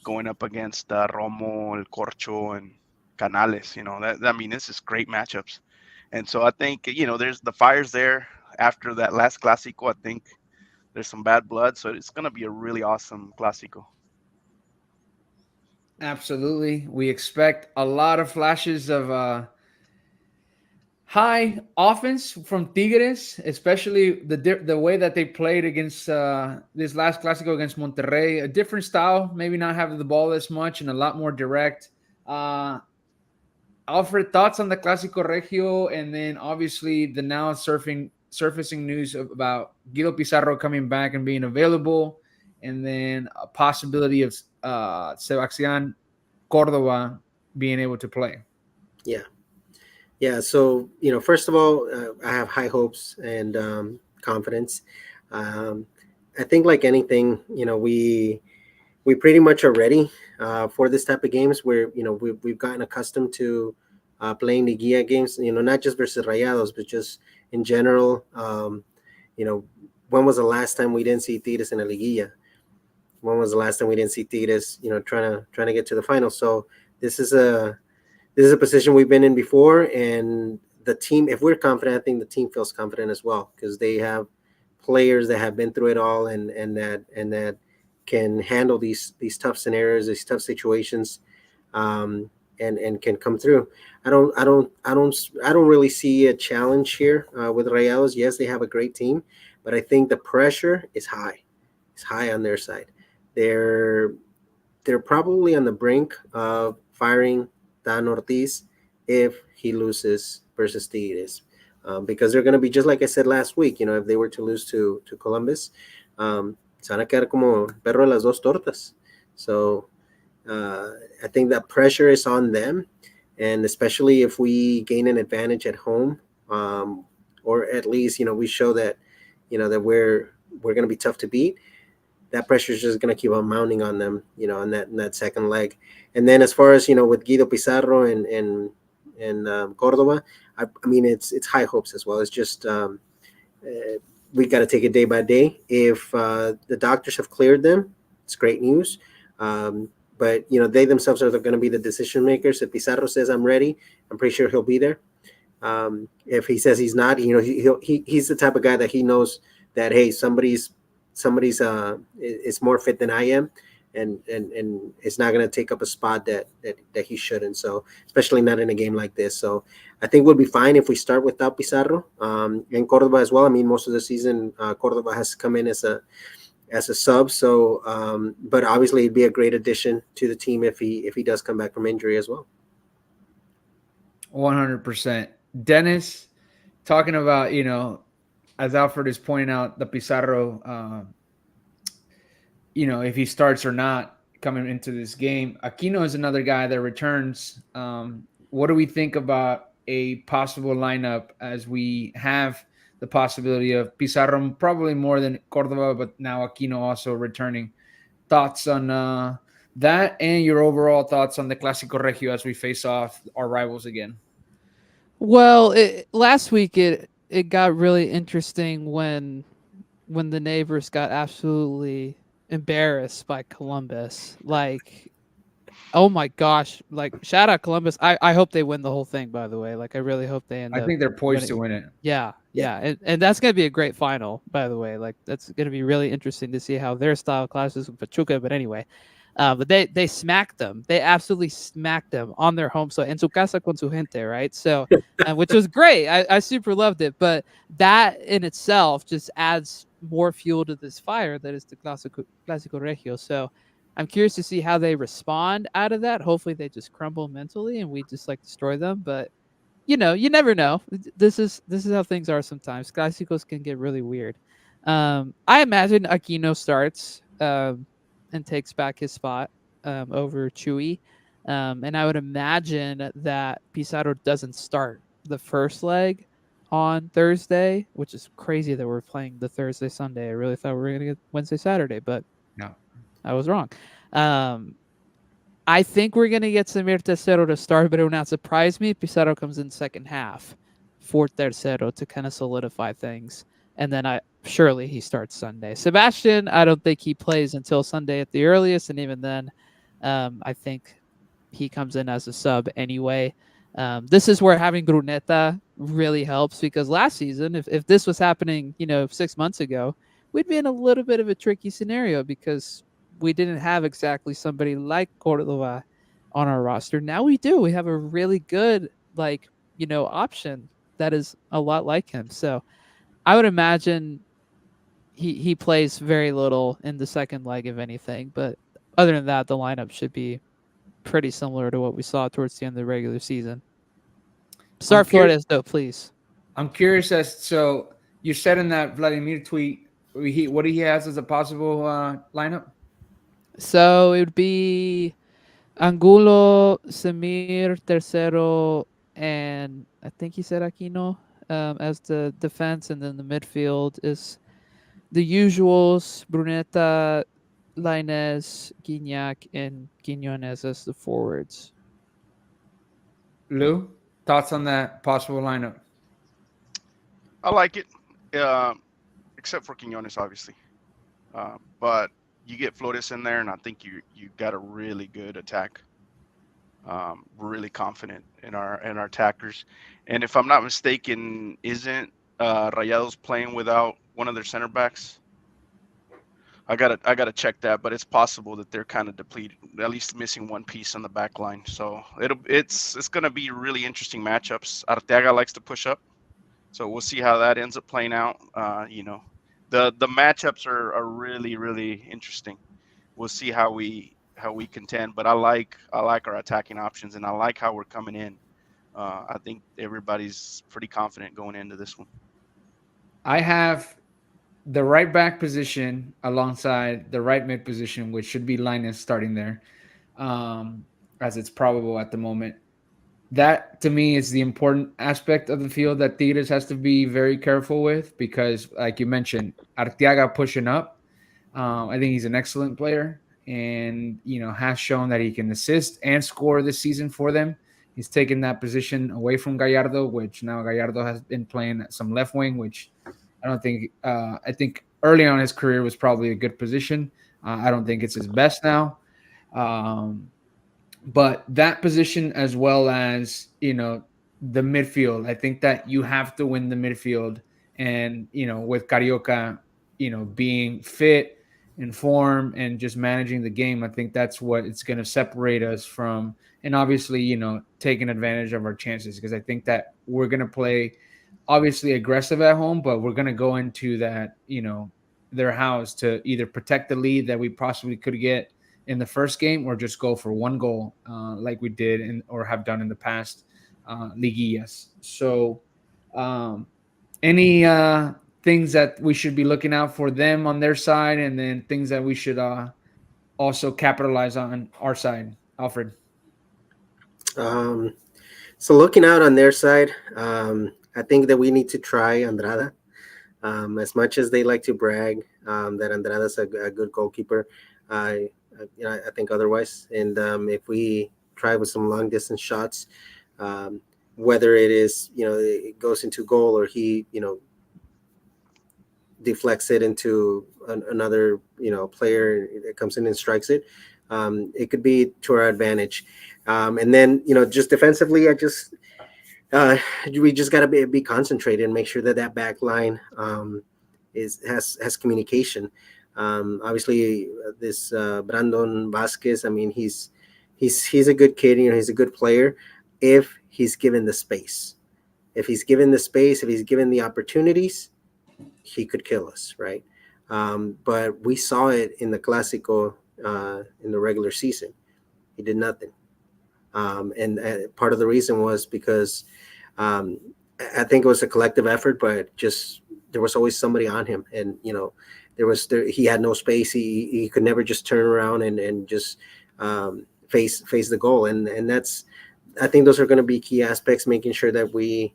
going up against Romo, El Corcho, and Canales. That I mean, this is great matchups. And so I think there's the fires there after that last Clásico. I think there's some bad blood, so it's gonna be a really awesome Clásico. Absolutely. We expect a lot of flashes of high offense from Tigres, especially the way that they played against this last Clásico against Monterrey. A different style, maybe not having the ball as much and a lot more direct. Alfred, thoughts on the Clásico Regio, and then obviously the now surfacing news about Guido Pizarro coming back and being available, and then a possibility of Sebastián Córdoba being able to play. Yeah. Yeah. So, first of all, I have high hopes and confidence. Um, I think, like anything, we pretty much are ready for this type of games where, we've gotten accustomed to playing Liguilla games, not just versus Rayados, but just in general. When was the last time we didn't see Tigres in a Liguilla? When was the last time we didn't see Tigres, trying to get to the final? So this is a position we've been in before, and the team, if we're confident, I think the team feels confident as well because they have players that have been through it all and that can handle these tough scenarios, these tough situations, and can come through. I don't really see a challenge here with Rayados. Yes, they have a great team, but I think the pressure is high. It's high on their side. They're probably on the brink of firing Dan Ortiz if he loses versus Tigres. Because they're going to be, just like I said last week, if they were to lose to Columbus, se van a quedar como perro de las dos tortas. So I think that pressure is on them, and especially if we gain an advantage at home, or at least we show that that we're going to be tough to beat. That pressure is just going to keep on mounting on them, in that second leg. And then as far as with Guido Pizarro and Cordova, I mean it's high hopes as well. It's just we got to take it day by day. If the doctors have cleared them, it's great news. Um, but they themselves are going to be the decision makers. If Pizarro says I'm ready, I'm pretty sure he'll be there. If he says he's not, he's the type of guy that he knows that, hey, somebody's is more fit than I am, and it's not going to take up a spot that he shouldn't. So especially not in a game like this. So I think we'll be fine if we start without Pizarro, and Cordoba as well. I mean, most of the season, Cordoba has come in as a sub. So, but obviously, it'd be a great addition to the team if he does come back from injury as well. 100%. Dennis, talking about, as Alfred is pointing out, the Pizarro, if he starts or not coming into this game. Aquino is another guy that returns. What do we think about a possible lineup as we have the possibility of Pizarro probably more than Cordoba, but now Aquino also returning? Thoughts on that and your overall thoughts on the Clásico Regio as we face off our rivals again? Well, last week it got really interesting when the neighbors got absolutely embarrassed by Columbus. Like, oh my gosh! Like, shout out Columbus. I hope they win the whole thing. By the way, like I really hope they end I up. think they're poised to winning. win it. Yeah, and that's gonna be a great final. By the way, like that's gonna be really interesting to see how their style clashes with Pachuca. But anyway, but they smacked them. They absolutely smacked them on their home. So en su casa con su gente, right? So, which was great. I super loved it. But that in itself just adds more fuel to this fire that is the Clásico Regio. So I'm curious to see how they respond out of that. Hopefully they just crumble mentally and we just like destroy them. But you never know. This is how things are sometimes. Clásicos can get really weird. I imagine Aquino starts and takes back his spot over Chewy. And I would imagine that Pizarro doesn't start the first leg on Thursday, which is crazy that we're playing the Thursday Sunday. I really thought we were going to get Wednesday Saturday, but No. I was wrong. I think we're going to get Samir Tercero to start, but it would not surprise me if Pizarro comes in second half for Tercero to kind of solidify things. And then surely he starts Sunday. Sebastian, I don't think he plays until Sunday at the earliest. And even then, I think he comes in as a sub anyway. This is where having Gruneta really helps because last season, if this was happening, 6 months ago, we'd be in a little bit of a tricky scenario because we didn't have exactly somebody like Cordova on our roster. Now we do. We have a really good option that is a lot like him. So I would imagine he plays very little in the second leg, if anything. But other than that, the lineup should be pretty similar to what we saw towards the end of the regular season. Start Flores, though, please. I'm curious so you said in that Vladimir tweet what he has as a possible lineup. So it would be Angulo, Samir, Tercero, and I think he said Aquino as the defense, and then the midfield is the usuals: Bruneta, Lainez, Guignac, and Quinones as the forwards. Lou, thoughts on that possible lineup? I like it, except for Quinones, obviously. But you get Flores in there, and I think you got a really good attack. Really confident in our attackers, and if I'm not mistaken, isn't Rayados playing without one of their center backs? I gotta check that, but it's possible that they're kind of depleted, at least missing one piece on the back line. So it's gonna be really interesting matchups. Arteaga likes to push up, so we'll see how that ends up playing out. The matchups are really really interesting. We'll see how we contend, but I like our attacking options, and I like how we're coming in. I think everybody's pretty confident going into this one. I have the right back position alongside the right mid position, which should be Linus starting there, as it's probable at the moment. That to me is the important aspect of the field that Tigres has to be very careful with because, like you mentioned, Arteaga pushing up. I think he's an excellent player and has shown that he can assist and score this season for them. He's taken that position away from Gallardo, which now Gallardo has been playing some left wing, which I don't think. I think early on in his career was probably a good position. I don't think it's his best now. Um, but that position, as well as the midfield, I think that you have to win the midfield, and with Carioca, being fit in form and just managing the game, I think that's what it's going to separate us from, and obviously taking advantage of our chances, because I think that we're going to play obviously aggressive at home, but we're going to go into that their house to either protect the lead that we possibly could get in the first game, or just go for one goal, like we did or have done in the past liguillas. So, um, any things that we should be looking out for them on their side, and then things that we should also capitalize on our side, Alfred? Um, so looking out on their side, I think that we need to try Andrada. As much as they like to brag that Andrada's a good goalkeeper, I think otherwise. And if we try with some long distance shots, um, whether it is it goes into goal, or he deflects it into another player that comes in and strikes it, it could be to our advantage. And then just defensively, uh, we just got to be concentrated and make sure that that back line has communication. Obviously, this Brandon Vasquez. I mean, he's a good kid. He's a good player if he's given the space. If he's given the space, if he's given the opportunities, he could kill us, right? But we saw it in the Clásico in the regular season. He did nothing. And part of the reason was because I think it was a collective effort, but just there was always somebody on him, and he had no space. He could never just turn around and just face the goal, and that's I think those are going to be key aspects, making sure that we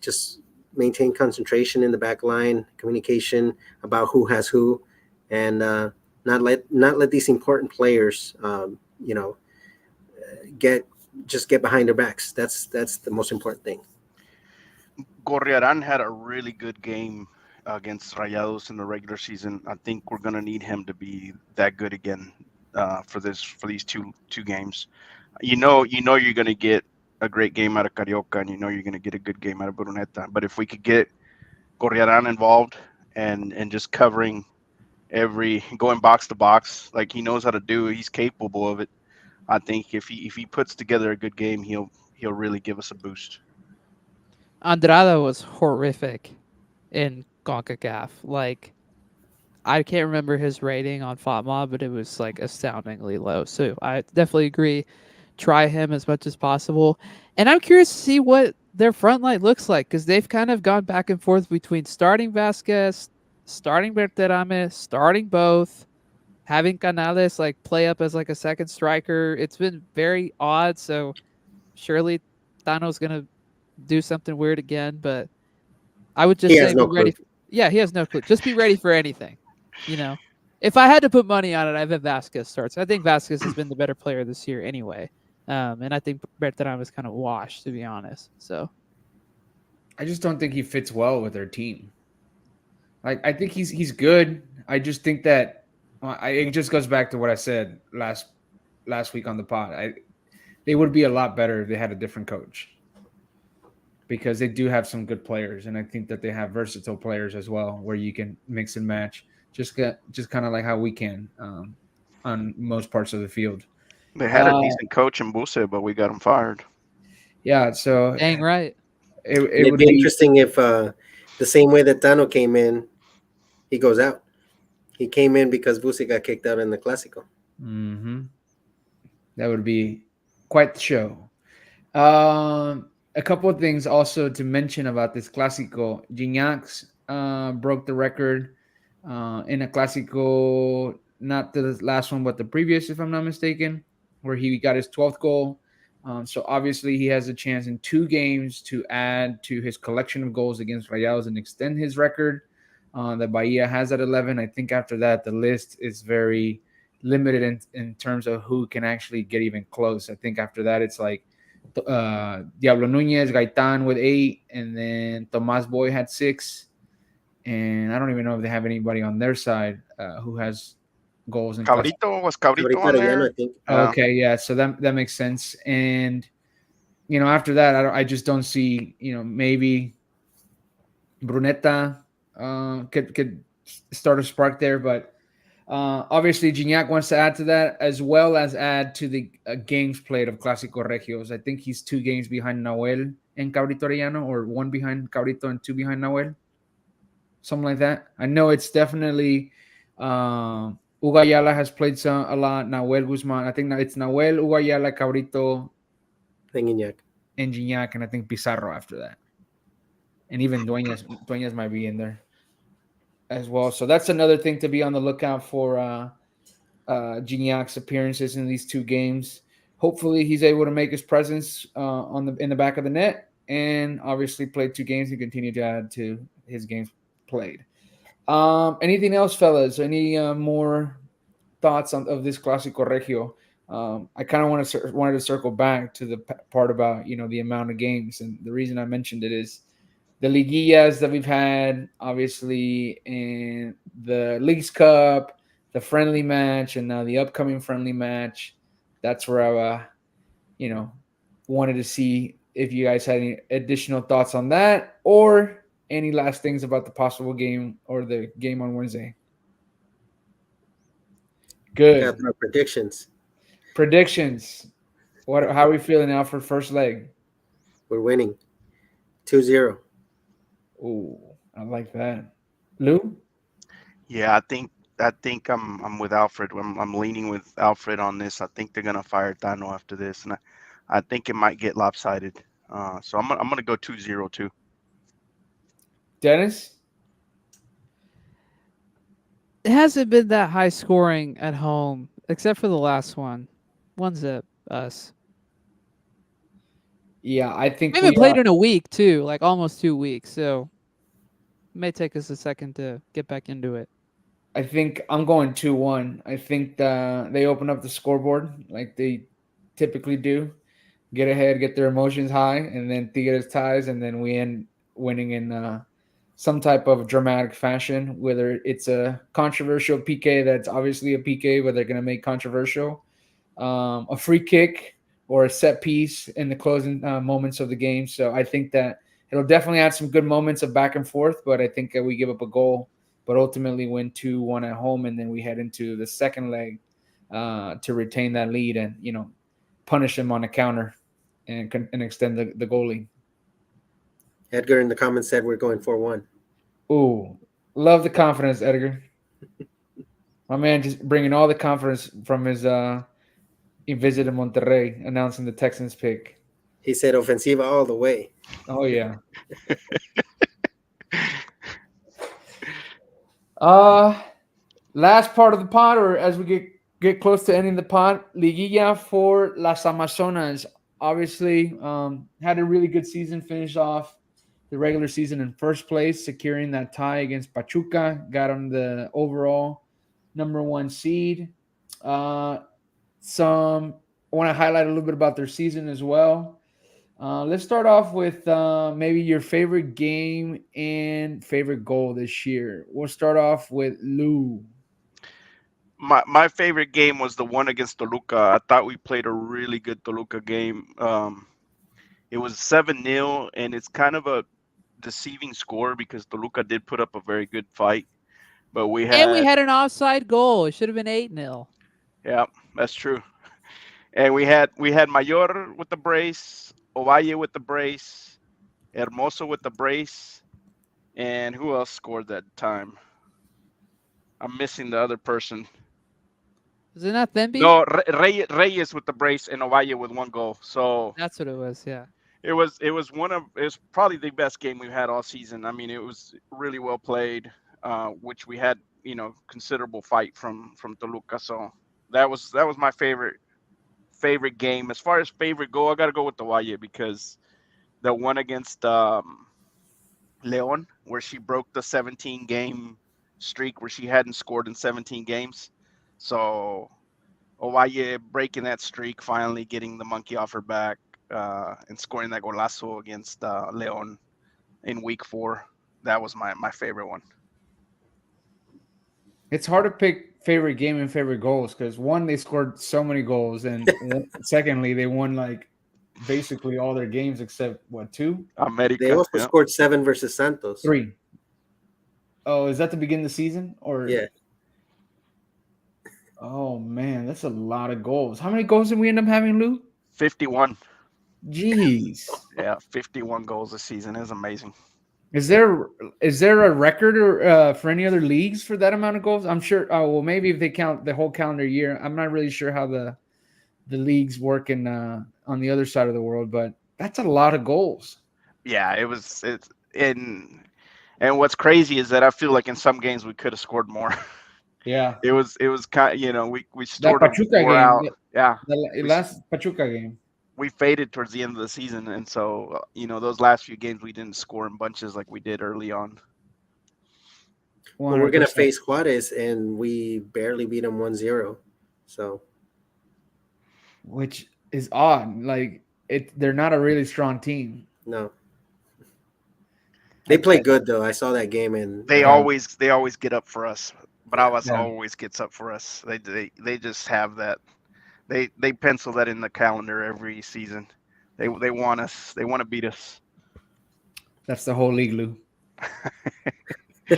just maintain concentration in the back line, communication about who has who, and not let these important players get behind their backs. That's the most important thing. Gorriaran had a really good game against Rayados in the regular season. I think we're going to need him to be that good again for these two games. You're going to get a great game out of Carioca, and you're going to get a good game out of Bruneta. But if we could get Gorriaran involved and just covering going box to box like he knows how to do, he's capable of it. I think if he puts together a good game, he'll really give us a boost. Andrada was horrific in CONCACAF. Like, I can't remember his rating on FOTMOB, but it was like astoundingly low. So I definitely agree. Try him as much as possible. And I'm curious to see what their front line looks like, because they've kind of gone back and forth between starting Vasquez, starting Berterame, starting both, having Canales like play up as like a second striker. It's been very odd. So surely Tano's going to do something weird again, but I would He just has say no be ready. clue. Yeah, he has no clue. Just be ready for anything. If I had to put money on it, I bet Vasquez starts. I think Vasquez has been the better player this year anyway, and I think Bertrand was kind of washed, to be honest. So I just don't think he fits well with their team. Like, I think he's good. I just think that it just goes back to what I said last week on the pod. They would be a lot better if they had a different coach, because they do have some good players, and I think that they have versatile players as well, where you can mix and match, just kind of like how we can on most parts of the field. They had a Uh, decent coach in Buse, but we got him fired. yeah, so dang right. it And it it'd would be be interesting if the same way that Tano came in, he goes out. He came in because Busi got kicked out in the Clásico. mhm. That would be quite the show. A couple of things also to mention about this Clásico. Gignac broke the record in a Clásico, not the last one, but the previous, if I'm not mistaken, where he got his 12th goal. So obviously he has a chance in 2 games to add to his collection of goals against Rayados and extend his record that Bahia has at 11. I think after that, the list is very limited in terms of who can actually get even close. I think after that, it's like Diablo Nunez, Gaitan with 8, and then Tomas Boy had 6, and I don't even know if they have anybody on their side who has goals in class. Cabrito, was Cabrito Cabrita on Arellano, I there? think. Okay, yeah, so that makes sense. And after that, I just don't see, maybe Brunetta could start a spark there, but obviously Gignac wants to add to that as well as add to the games played of Clásico Regios. I think he's 2 games behind Nahuel and Cabrito Arellano, or one behind Cabrito and two behind Nahuel, something like that. I know it's definitely Ugayala has played a lot. Nahuel Guzman, I think it's Nahuel, Ugayala, Cabrito, Thingiñac. and Gignac, and I think Pizarro after that, and even Dueñas might be in there as well. So that's another thing to be on the lookout for. Gignac's appearances in these 2 games. Hopefully, he's able to make his presence in the back of the net, and obviously play 2 games and continue to add to his games played. Anything else, fellas? Any more thoughts of this Clásico Regio? I kind of wanted to circle back to the part about the amount of games, and the reason I mentioned it is the Liguillas that we've had, obviously, in the Leagues Cup, the friendly match, and now the upcoming friendly match. That's where I, wanted to see if you guys had any additional thoughts on that, or any last things about the possible game or the game on Wednesday. Got Good. our predictions. Predictions. How are we feeling now for first leg? We're winning 2-0. Ooh, I like that. Lou? Yeah, I think I'm with Alfred. I'm leaning with Alfred on this. I think they're gonna fire Tano after this, and I think it might get lopsided. So I'm gonna go 2-0 too. Dennis? It hasn't been that high scoring at home, except for the last one. 1-0 us. Yeah, I think We we haven't played in a week too, like almost 2 weeks. So it may take us a second to get back into it. I think I'm going 2-1. I think they open up the scoreboard like they typically do, get ahead, get their emotions high, and then Tigres ties, and then we end winning in some type of dramatic fashion, whether it's a controversial PK that's obviously a PK, but they're going to make controversial, a free kick, or a set piece in the closing moments of the game. So I think that it'll definitely add some good moments of back and forth, but I think that we give up a goal, but ultimately win 2-1 at home, and then we head into the second leg to retain that lead and punish them on a counter and extend the goal lead. Edgar in the comments said we're going 4-1. Ooh, love the confidence, Edgar. My man just bringing all the confidence from his visit to Monterrey, announcing the Texans pick. He said ofensiva all the way. Oh yeah. Last part of the pod, or as we get close to ending the pod, Liguilla for Las Amazonas. Obviously, had a really good season, finished off the regular season in first place, securing that tie against Pachuca, got them the overall #1 seed. I want to highlight a little bit about their season as well. Let's start off with maybe your favorite game and favorite goal this year. We'll start off with Lou. My favorite game was the one against Toluca. I thought we played a really good Toluca game. It was 7-0, and it's kind of a deceiving score because Toluca did put up a very good fight. But we And we had, had an offside goal. It should have been 8-0. yeah, that's true. And we had Mayor with the brace, Ovalle with the brace, Hermoso with the brace, and who else scored that time? I'm missing the other person. Is it not Themby? No, Reyes with the brace and Ovalle with 1 goal. So That's what it was, yeah. it was probably the best game we've had all season. I mean, it was really well played, which we had considerable fight from Toluca. So that was my favorite game. As far as favorite goal, I got to go with the Valle because the one against Leon, where she broke the 17 game streak where she hadn't scored in 17 games. So Ovalle breaking that streak, finally getting the monkey off her back, and scoring that golazo against Leon in week 4. That was my favorite one. It's hard to pick favorite game and favorite goals because one, they scored so many goals, and secondly, they won like basically all their games except what, two, They America. also Yeah. scored 7 versus Santos. three. Oh, is that the beginning of the season or? Yeah. Oh man, that's a lot of goals. How many goals did we end up having, Lou? 51. Jeez. Yeah, 51 goals this season is amazing. Is there is there a record or for any other leagues for that amount of goals? I'm sure. Oh well, maybe if they count the whole calendar year. I'm not really sure how the leagues work in on the other side of the world, but that's a lot of goals. Yeah, it's and what's crazy is that I feel like in some games we could have scored more. Yeah, It was kind of, we that sort of Pachuca wore game, out. Yeah, the we last Pachuca game. we faded towards the end of the season, and so those last few games we didn't score in bunches like we did early on. But we're gonna 100%. face Juarez, and we barely beat them 1-0. So Which is odd. Like they're not a really strong team. no, they I, play I, good though. I saw that game, and They always get up for us. yeah, Bravas yeah, always gets up for us. They just have that. They pencil that in the calendar every season. They want us. They want to beat us. that's the whole league, Lou.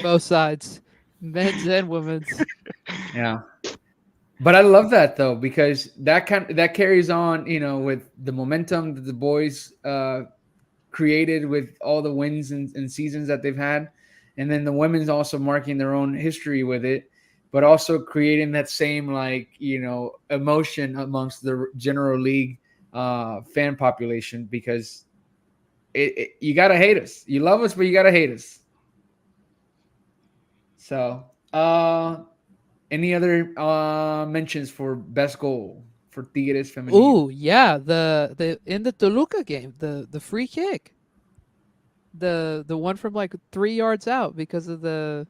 Both sides, men's and women's. Yeah. But I love that though because that carries on, with the momentum that the boys created with all the wins and seasons that they've had, and then the women's also marking their own history with it, but also creating that same emotion amongst the general league fan population because you gotta hate us, you love us, but you gotta hate us. So, any other mentions for best goal for Tigres Femenil? Ooh, yeah, the in the Toluca game, the free kick, the one from like 3 yards out because of that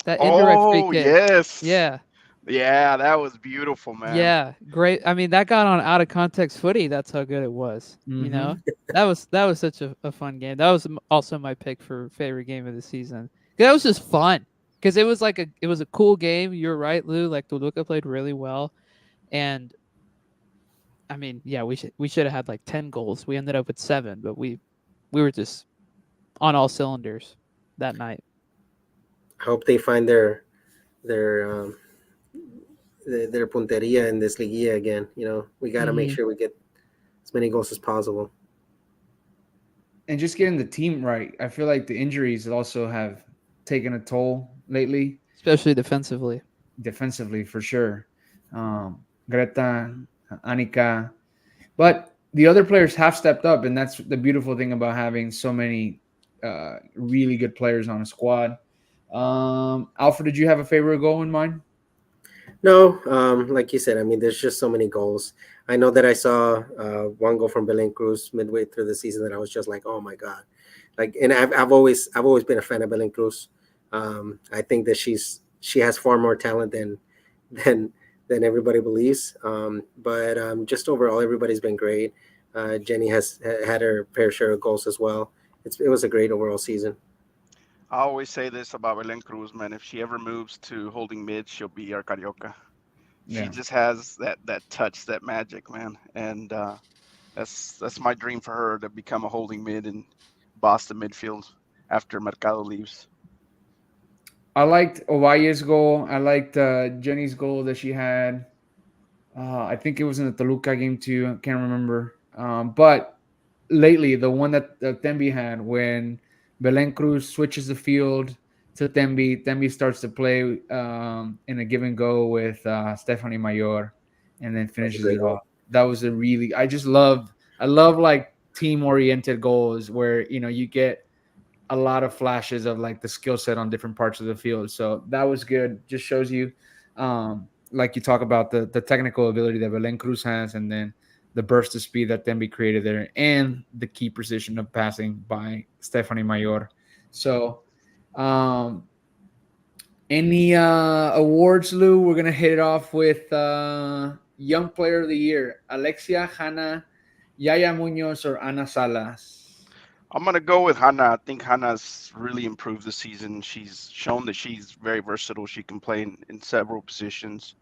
indirect free Oh kick. yes, Yeah, yeah, that was beautiful, man. yeah, great. I mean, that got on out of context footy. That's how good it was. Mm-hmm. That was such a fun game. That was also my pick for favorite game of the season. That was just fun because it was a cool game. You're right, Lou. Like Toluca played really well, and I mean, yeah, we should have had like 10 goals. We ended up with 7, but we were just on all cylinders that night. I hope they find their their punteria in this Liguilla again. We got to make Mhm. sure we get as many goals as possible. And just getting the team right. I feel like the injuries also have taken a toll lately, Especially defensively. defensively for sure. Greta, Anika, but the other players have stepped up, and that's the beautiful thing about having so many really good players on a squad. Alfred, did you have a favorite goal in mind? No, like you said, I mean, there's just so many goals. I know that I saw one goal from Belen Cruz midway through the season that I was just like, oh my god, like, and I've always been a fan of Belen Cruz. I think that she has far more talent than than everybody believes. But just overall, everybody's been great. Jenny has had her fair share of goals as well. It was a great overall season. I always say this about Belen Cruz, man. If she ever moves to holding mid, she'll be our Carioca. She Yeah. just has that touch, that magic, man. And that's my dream for her to become a holding mid in Boston midfield after Mercado leaves. I liked Ovalle's goal. I liked Jenny's goal that she had. I think it was in the Toluca game too. I can't remember. But lately, the one that Tembi had when Belen Cruz switches the field to Tembi, Tembi starts to play in a give and go with Stephanie Mayor, and then That was a finishes great it off. goal. That was a really. I love like team oriented goals where you get a lot of flashes of like the skill set on different parts of the field. So that was good. Just shows you, like you talk about the technical ability that Belen Cruz has, and then the burst of speed that then be created there, and the key precision of passing by Stephanie Mayor. So, um, any awards, Lou? We're gonna hit it off with Young Player of the Year: Alexia, Hannah, Yaya Munoz, or Ana Salas. I'm gonna go with Hannah. I think Hannah's really improved this season. She's shown that she's very versatile. She can play in several positions,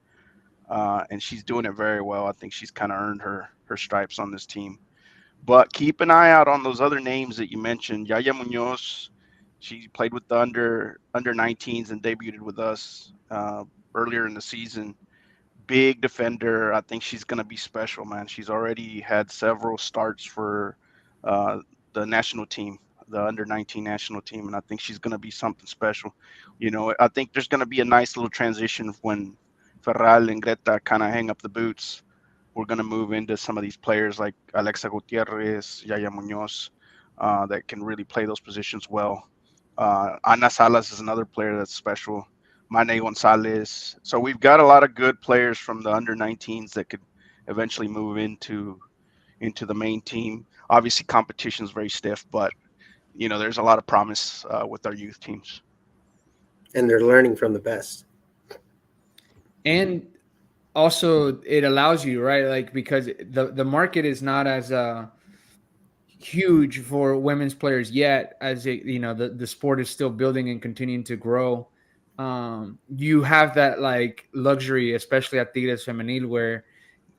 and she's doing it very well. I think she's kind of earned her stripes on this team. But keep an eye out on those other names that you mentioned. Yaya Munoz, she played with the under 19s and debuted with us earlier in the season. Big defender. I think she's gonna be special, man. She's already had several starts for uh, the national team, the under 19 national team, and I think she's gonna be something special. I think there's gonna be a nice little transition when Ferral and Greta kind of hang up the boots. We're going to move into some of these players like Alexa Gutierrez, Yaya Munoz, that can really play those positions well. Ana Salas is another player that's special. Mane Gonzalez. So we've got a lot of good players from the under 19s that could eventually move into the main team. Obviously, competition is very stiff, but there's a lot of promise with our youth teams. And they're learning from the best. And also it allows you, right, like, because the market is not as huge for women's players yet, as the sport is still building and continuing to grow. You have that like luxury, especially at Tigres Femenil, where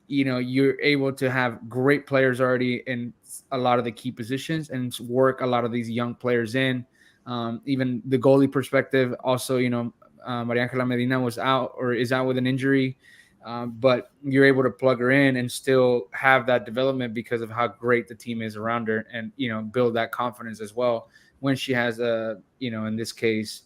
you're able to have great players already in a lot of the key positions and work a lot of these young players in. Even the goalie perspective, also, Maria Angela Medina was out or is out with an injury, but you're able to plug her in and still have that development because of how great the team is around her, and build that confidence as well when she has in this case,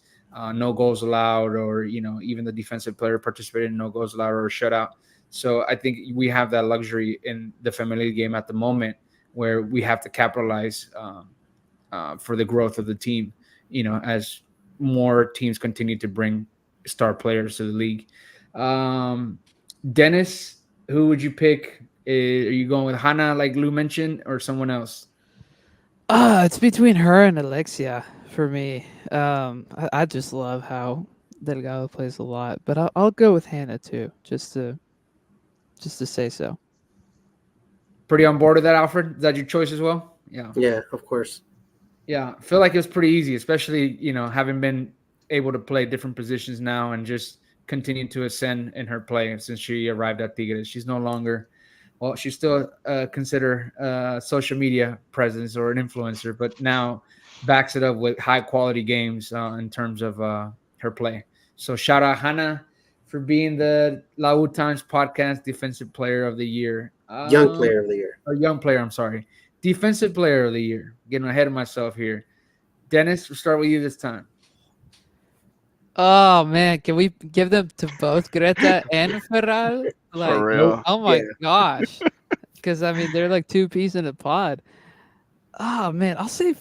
no goals allowed, or even the defensive player participated in no goals allowed or a shutout. So I think we have that luxury in the family game at the moment, where we have to capitalize for the growth of the team, as more teams continue to bring star players to the league. Um, Dennis, who would you pick? Are you going with Hannah, like Lou mentioned, or someone else? It's between her and Alexia for me. I just love how Delgado plays a lot, but I'll go with Hannah too, just to say so. Pretty on board with that, Alfred? Is that your choice as well? Yeah. Yeah, of course. Yeah, I feel like it was pretty easy, especially having been able to play different positions now and just continue to ascend in her play since she arrived at Tigres. She's no longer, well, she's still considered social media presence or an influencer, but now backs it up with high quality games in terms of her play. So shout out Hannah for being the La U Times podcast defensive player of the year. Young player of the year. Or young player, I'm sorry. Defensive player of the year. Getting ahead of myself here. Dennis, we'll start with you this time. Oh man, can we give them to both Greta and Ferral? For Like, Nope. real. oh my Yeah. gosh, because I mean they're like two peas in a pod. Oh man, I'll say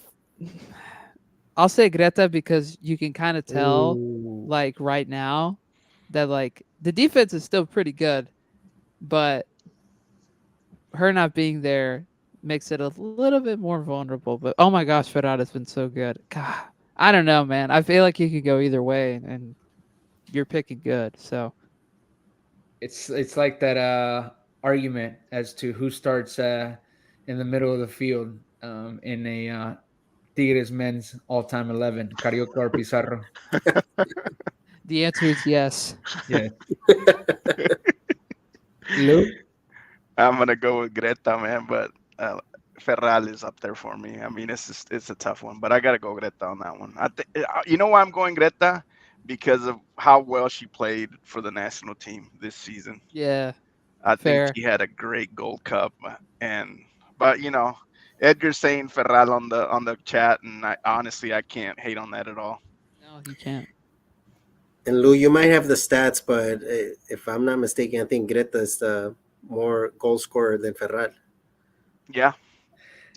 Greta because you can kind of tell, Ooh. like right now, that like the defense is still pretty good, but her not being there makes it a little bit more vulnerable. But oh my gosh, Ferrara's been so good. God, I don't know, man. I feel like you could go either way, and you're picking good. So It's like that argument as to who starts in the middle of the field in a Tigres men's all-time 11, Carioca or Pizarro. the answer is yes. Yeah. Lou? I'm gonna go with Greta, man, but Ferral is up there for me. I mean, it's a tough one, but I gotta go Greta on that one. You know why I'm going Greta? Because of how well she played for the national team this season. Yeah, I think fair. she had a great Gold Cup, and but Edgar's saying Ferral on the chat, and I can't hate on that at all. No, he can't. And Lou, you might have the stats, but if I'm not mistaken, I think Greta is the more goal scorer than Ferral. Yeah,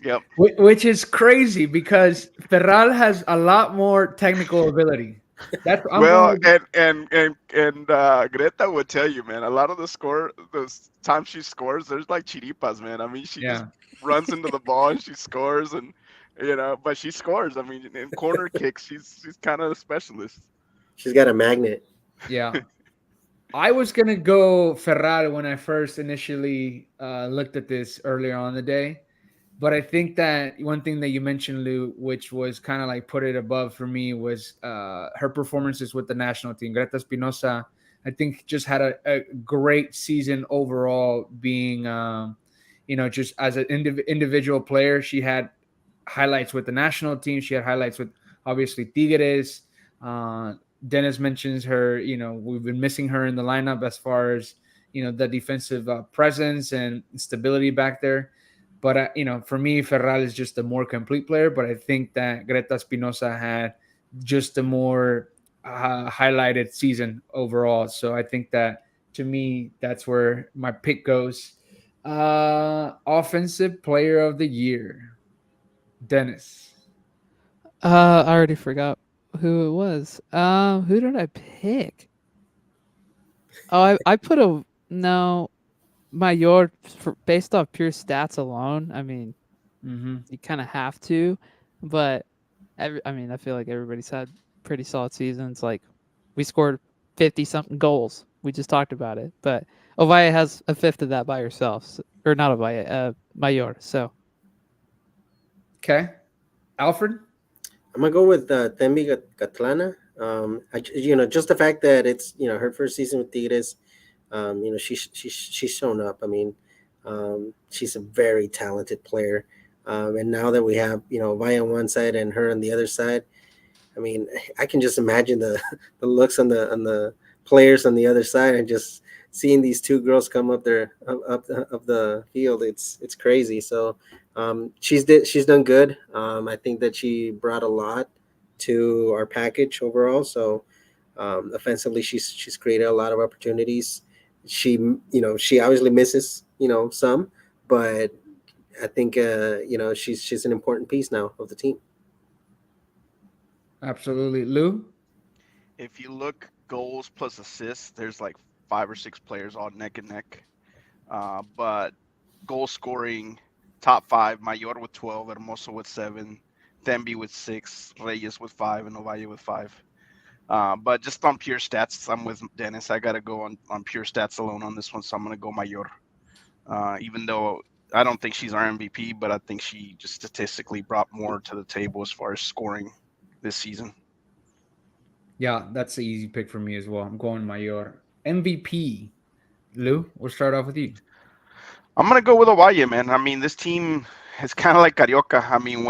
yep. Which is crazy because Ferral has a lot more technical ability. I'm Well, going with and Greta would tell you, man, a lot of those times she scores, there's like chiripas, man. I mean, she just yeah. runs into the ball and she scores, and but she scores. I mean, in corner kicks, she's kind of a specialist. She's got a magnet. Yeah. I was gonna go Ferrari when I first initially looked at this earlier on in the day, But I think that one thing that you mentioned, Lou, which was kind of like put it above for me, was her performances with the national team. Greta Espinosa, I think, just had a great season overall. Being, just as an individual player, she had highlights with the national team. She had highlights with obviously Tigres. Uh, Dennis mentions her. We've been missing her in the lineup as far as the defensive presence and stability back there. But for me, Ferral is just a more complete player. But I think that Greta Espinosa had just a more highlighted season overall. So I think that to me, that's where my pick goes. Offensive player of the year, Dennis. I already forgot who it was. Who did I pick? Oh, I put a no. Mayor based off pure stats alone. I mean, Mm-hmm. you kind of have to, but I feel like everybody's had pretty solid seasons. Like we scored 50 something goals. We just talked about it, but Ovaya has a fifth of that by herself, or not Ovaya, Mayor. So Okay, Alfred. I'm gonna go with Thembi Catlana. Just the fact that it's her first season with Tigres. She's shown up. I mean, she's a very talented player. And now that we have Vaya on one side and her on the other side, I mean, I can just imagine the the looks on the players on the other side, and just seeing these two girls come up there up the field. It's crazy. So she's done good. I think that she brought a lot to our package overall. So offensively, she's created a lot of opportunities. She obviously misses some, but I think she's an important piece now of the team. Absolutely, Lou. If you look goals plus assists, there's like 5 or 6 players all neck and neck. But goal scoring, top five: Mayor with 12, Hermoso with 7, Thembi with 6, Reyes with 5, and Ovalle with 5. But just on pure stats, I'm with Dennis. I got to go on pure stats alone on this one, so I'm going to go Mayor. Even though I don't think she's our MVP, but I think she just statistically brought more to the table as far as scoring this season. Yeah, that's the easy pick for me as well. I'm going Mayor. MVP. Lou, we'll start off with you. I'm going to go with Ovalle, man. I mean, this team is kind of like Carioca. I mean,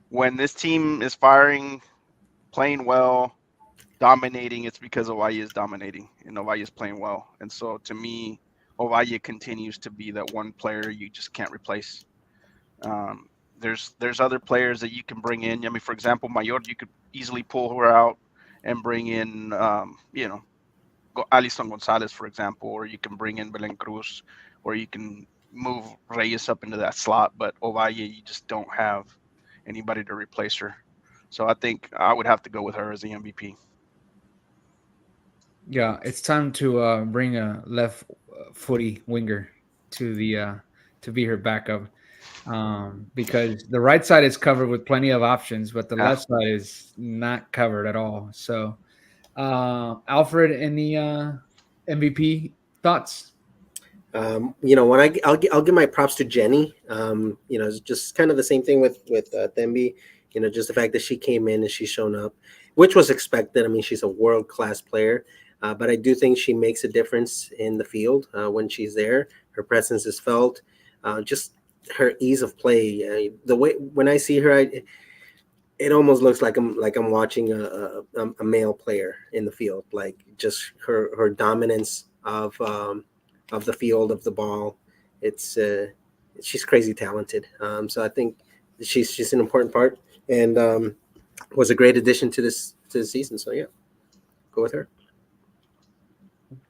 when this team is firing, playing well, dominating, it's because Ovalle is dominating and Ovalle is playing well. And so to me, Ovalle continues to be that one player you just can't replace. Um, there's other players that you can bring in. I mean, for example, Mayor, you could easily pull her out and bring in, Alison Gonzalez, for example, or you can bring in Belen Cruz, or you can move Reyes up into that slot. But Ovalle, you just don't have anybody to replace her. So I think I would have to go with her as the MVP. Yeah, it's time to bring a left footy winger to the to be her backup, because the right side is covered with plenty of options, but the Yeah. left side is not covered at all. So, Alfred, any MVP thoughts? When I'll give my props to Jenny. It's just kind of the same thing with Thembi. Just the fact that she came in and she's shown up, which was expected. I mean, she's a world class player, but I do think she makes a difference in the field when she's there. Her presence is felt. Just her ease of play. The way when I see her, it almost looks like I'm watching a male player in the field. Like just her dominance of the field of the ball. It's she's crazy talented. So I think she's an important part, and was a great addition to the season. So yeah, go with her.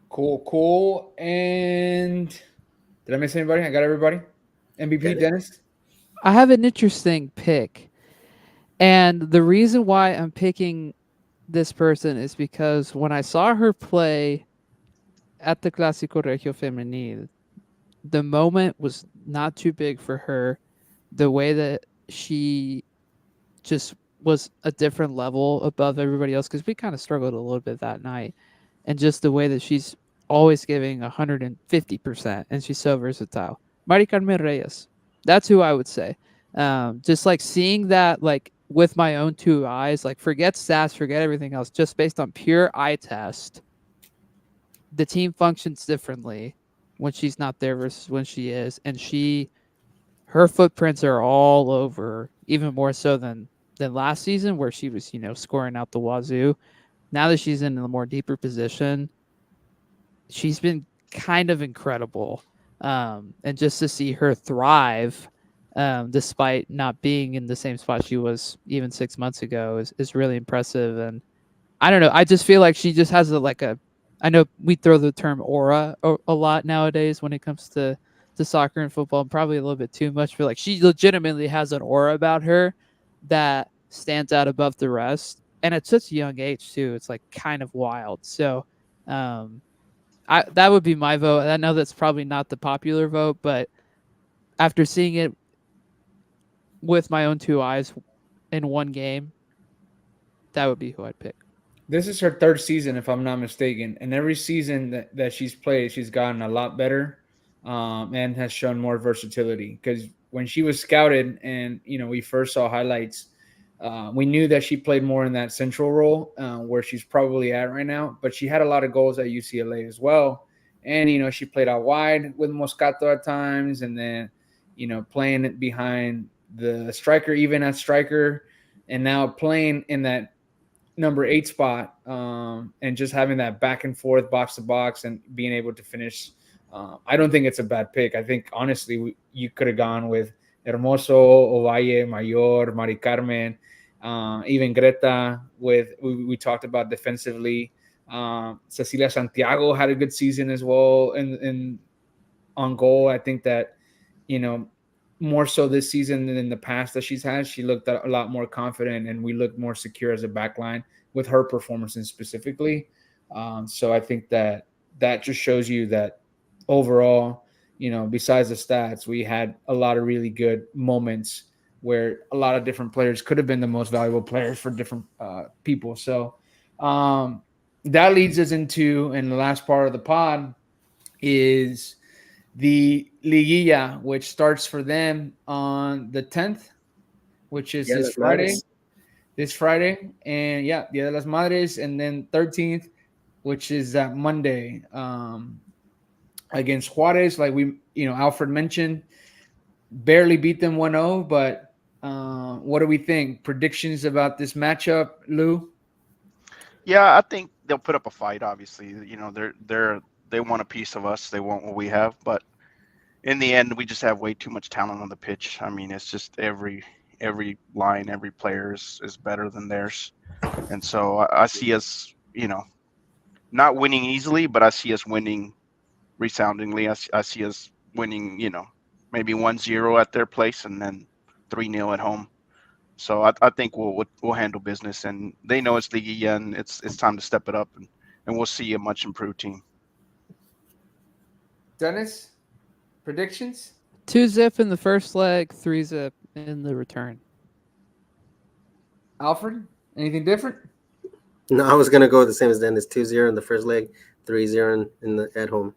Cool, cool. And did I miss anybody? I got everybody. MVP, Dennis? Dennis. I have an interesting pick, and the reason why I'm picking this person is because when I saw her play at the Clásico Regio Femenil, the moment was not too big for her. The way that she just was a different level above everybody else, because we kind of struggled a little bit that night, and just the way that she's always giving 150%, and she's so versatile. Mari Carmen Reyes. That's who I would say. Just like seeing that, like with my own two eyes, like forget stats, forget everything else, just based on pure eye test, the team functions differently when she's not there versus when she is, and her footprints are all over, even more so than last season where she was scoring out the wazoo. Now that she's in a more deeper position, she's been kind of incredible. And just to see her thrive, despite not being in the same spot she was even 6 months ago, is really impressive. And I don't know, I just feel like she just has a I know we throw the term aura a lot nowadays when it comes to soccer and football, and probably a little bit too much. But like she legitimately has an aura about her that stands out above the rest, and at such a young age too. It's like kind of wild. So um, that would be my vote. I know that's probably not the popular vote, but after seeing it with my own two eyes in one game, that would be who I'd pick. This is her third season, if I'm not mistaken, and every season that she's played, she's gotten a lot better, and has shown more versatility. Because when she was scouted, and we first saw highlights, we knew that she played more in that central role, where she's probably at right now. But she had a lot of goals at UCLA as well, and she played out wide with Moscato at times, and then playing it behind the striker, even at striker, and now playing in that number 8 spot, and just having that back and forth box to box and being able to finish. I don't think it's a bad pick. I think honestly you could have gone with Hermoso, Ovalle, Mayor, Mari Carmen, even Greta. With we talked about defensively. Cecilia Santiago had a good season as well in on goal. I think that you know more so this season than in the past that she's had. She looked a lot more confident, and we looked more secure as a backline with her performances specifically. So I think that just shows you that overall, besides the stats, we had a lot of really good moments where a lot of different players could have been the most valuable players for different people. So um, that leads us into, and the last part of the pod is the Liguilla, which starts for them on the 10th, which is Yeah, this las Friday. madres. This Friday, and yeah, Dia de las Madres, and then 13th, which is that Monday, against Juarez. Like Alfred mentioned, barely beat them 1-0, but what do we think? Predictions about this matchup, Lou? Yeah, I think they'll put up a fight. Obviously, they want a piece of us. They want what we have, but in the end, we just have way too much talent on the pitch. I mean, it's just every line, every player is better than theirs, and so I see us, not winning easily, but I see us winning resoundingly. I see us winning, maybe 1-0 at their place and then 3-0 at home. So I think we'll handle business, and they know it's Liguilla, and it's time to step it up, and we'll see a much improved team. Dennis, predictions? 2-0 in the first leg, 3-0 in the return. Alfred, anything different? No, I was gonna go the same as Dennis. 2-0 in the first leg, 3-0 in the at home.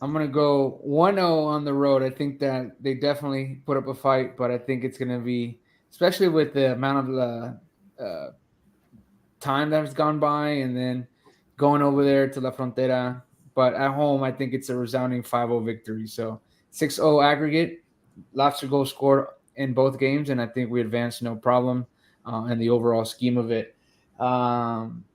I'm gonna go 1-0 on the road. I think that they definitely put up a fight, but I think it's gonna be, especially with the amount of time that has gone by, and then going over there to La Frontera. But at home, I think it's a resounding 5-0 victory. So 6-0 aggregate, lots of goals scored in both games, and I think we advanced no problem in the overall scheme of it. Um,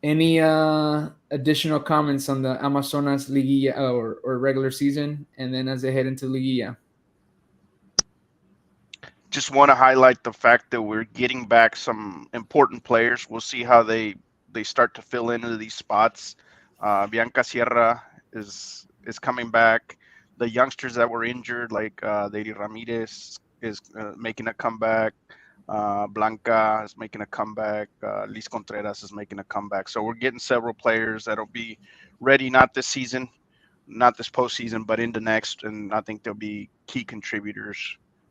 any additional comments on the Amazonas Liguilla or regular season, and then as they head into Liguilla? Just want to highlight the fact that we're getting back some important players. We'll see how they start to fill into these spots. Bianca Sierra is coming back. The youngsters that were injured, like Lady Ramirez, is making a comeback. Blanca is making a comeback. Liz Contreras is making a comeback. So we're getting several players that'll be ready, not this season, not this postseason, but into next. And I think they'll be key contributors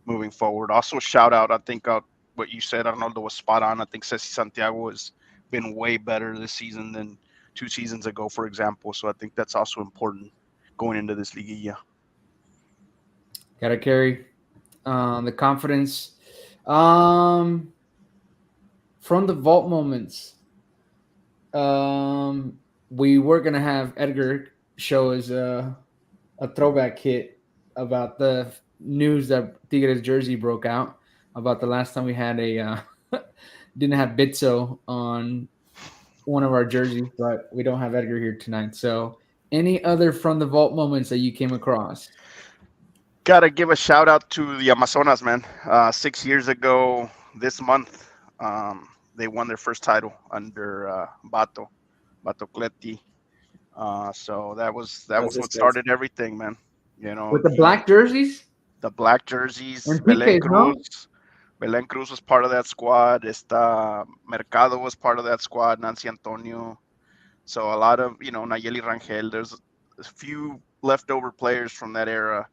moving forward. Also, shout out, I think what you said, Arnoldo, was spot on. I think Ceci Santiago has been way better this season than 2 seasons ago, for example. So I think that's also important going into this Liguilla. Gotta carry the confidence. Um, from the vault moments, um, we were gonna have Edgar show us a throwback hit about the news that Tigres jersey broke out about the last time we had a didn't have Bitso on one of our jerseys, but we don't have Edgar here tonight. So, any other from the vault moments that you came across? Gotta give a shout out to the Amazonas, man. 6 years ago this month, they won their first title under Bato Cletti. So that How's was this, what guys? started everything, man. With the black jerseys The black jerseys. and Piques, no? Belen Cruz was part of that squad. Esta Mercado was part of that squad. Nancy Antonio. So a lot of Nayeli Rangel. There's a few leftover players from that era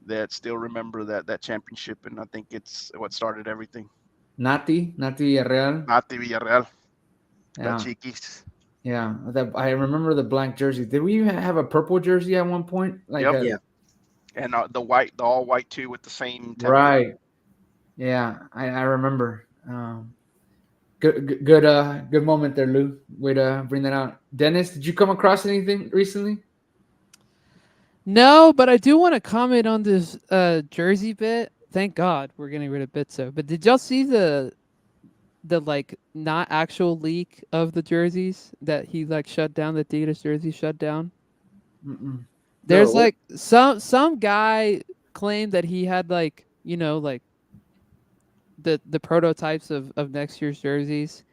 that still remember that championship, and I think it's what started everything. Nati Villarreal. Nati Villarreal, La Yeah, Chiquis. yeah. That I remember the black jersey. Did we even have a purple jersey at one point? Like Yep. a Yeah. And the all white too with the same template. right. Yeah, I remember. Good moment there, Lou. Way to bring that out. Dennis, did you come across anything recently? No, but I do want to comment on this jersey bit. Thank God we're getting rid of Bitso. But did y'all see the like not actual leak of the jerseys that he like shut down, the Adidas jersey shut down? Mm-mm. There's what? like some guy claimed that he had like, like the prototypes of next year's jerseys,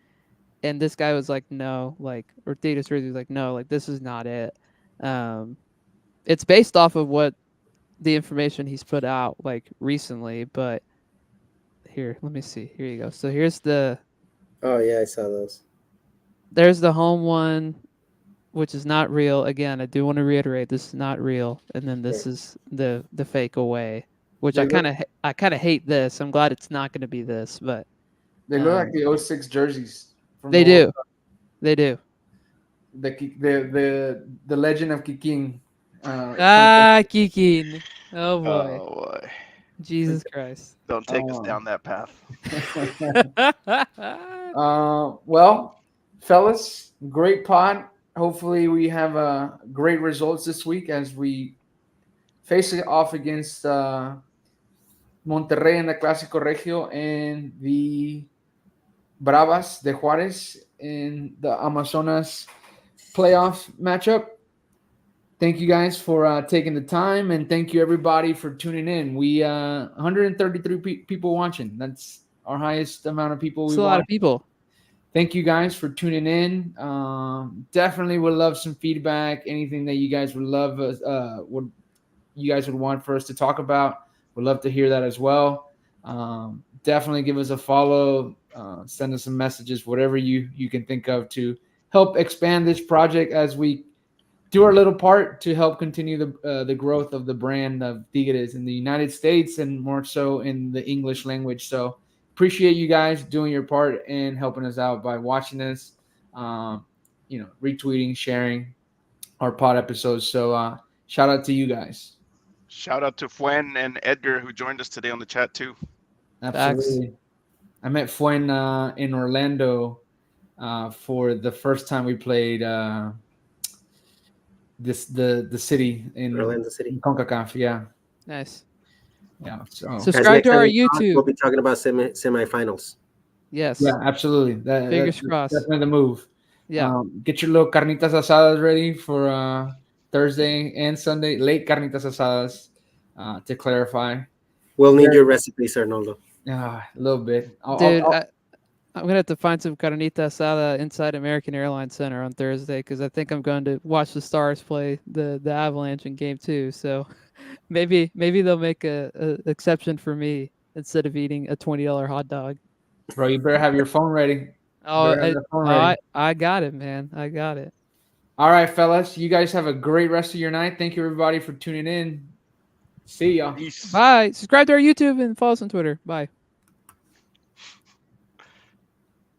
and this guy was like, no, like, or Adidas jersey was like, no, like this is not it. Um it's based off of what the information he's put out like recently, but here, let me see. Here you go. So here's Oh yeah, I saw those. there's the home one, which is not real. Again, I do want to reiterate this is not real. And then this Yeah. is the fake away, which They look I kind of hate this. I'm glad it's not going to be this, but they look like um, the '06 jerseys from they the do. They do. the Legend of Kikin. Kikin. Oh boy. Oh boy, Jesus Christ. don't take us down that path. Well, fellas, great pod. Hopefully, we have great results this week as we face it off against Monterrey in the Clásico Regio and the Bravas de Juárez in the Amazonas playoff matchup. Thank you guys for taking the time, and thank you everybody for tuning in. We 133 people watching. That's our highest amount of people It's we a lot watch. of people. Thank you guys for tuning in. Definitely would love some feedback. Anything that you guys would love would you guys would want for us to talk about. Would love to hear that as well. Definitely give us a follow. Send us some messages, whatever you can think of to help expand this project as we do our little part to help continue the growth of the brand of Tigres in the United States and more so in the English language. So appreciate you guys doing your part and helping us out by watching us, retweeting, sharing our pod episodes. So shout out to you guys. Shout out to Fuen and Edgar who joined us today on the chat too. Absolutely. I met Fuen in Orlando for the first time we played the city Orlando City. in CONCACAF. Yeah. Nice. Yeah. So Guys, Subscribe next to time our we talk, YouTube. we'll be talking about semifinals. Yes. yeah, absolutely. Fingers That's crossed. definitely the move. Yeah. Get your little carnitas asadas ready for Thursday and Sunday. Late carnitas asadas, to clarify. We'll need Very- your recipes, Arnoldo. A little bit. Dude, I'm gonna have to find some carnita asada inside American Airlines Center on Thursday because I think I'm going to watch the Stars play the Avalanche in Game 2. So maybe they'll make a exception for me instead of eating a $20 hot dog. bro, you better have your phone ready. Oh, Better have the phone ready. I got it, man. I got it. All right, fellas. You guys have a great rest of your night. Thank you, everybody, for tuning in. See y'all. Peace. Bye. Subscribe to our YouTube and follow us on Twitter. Bye.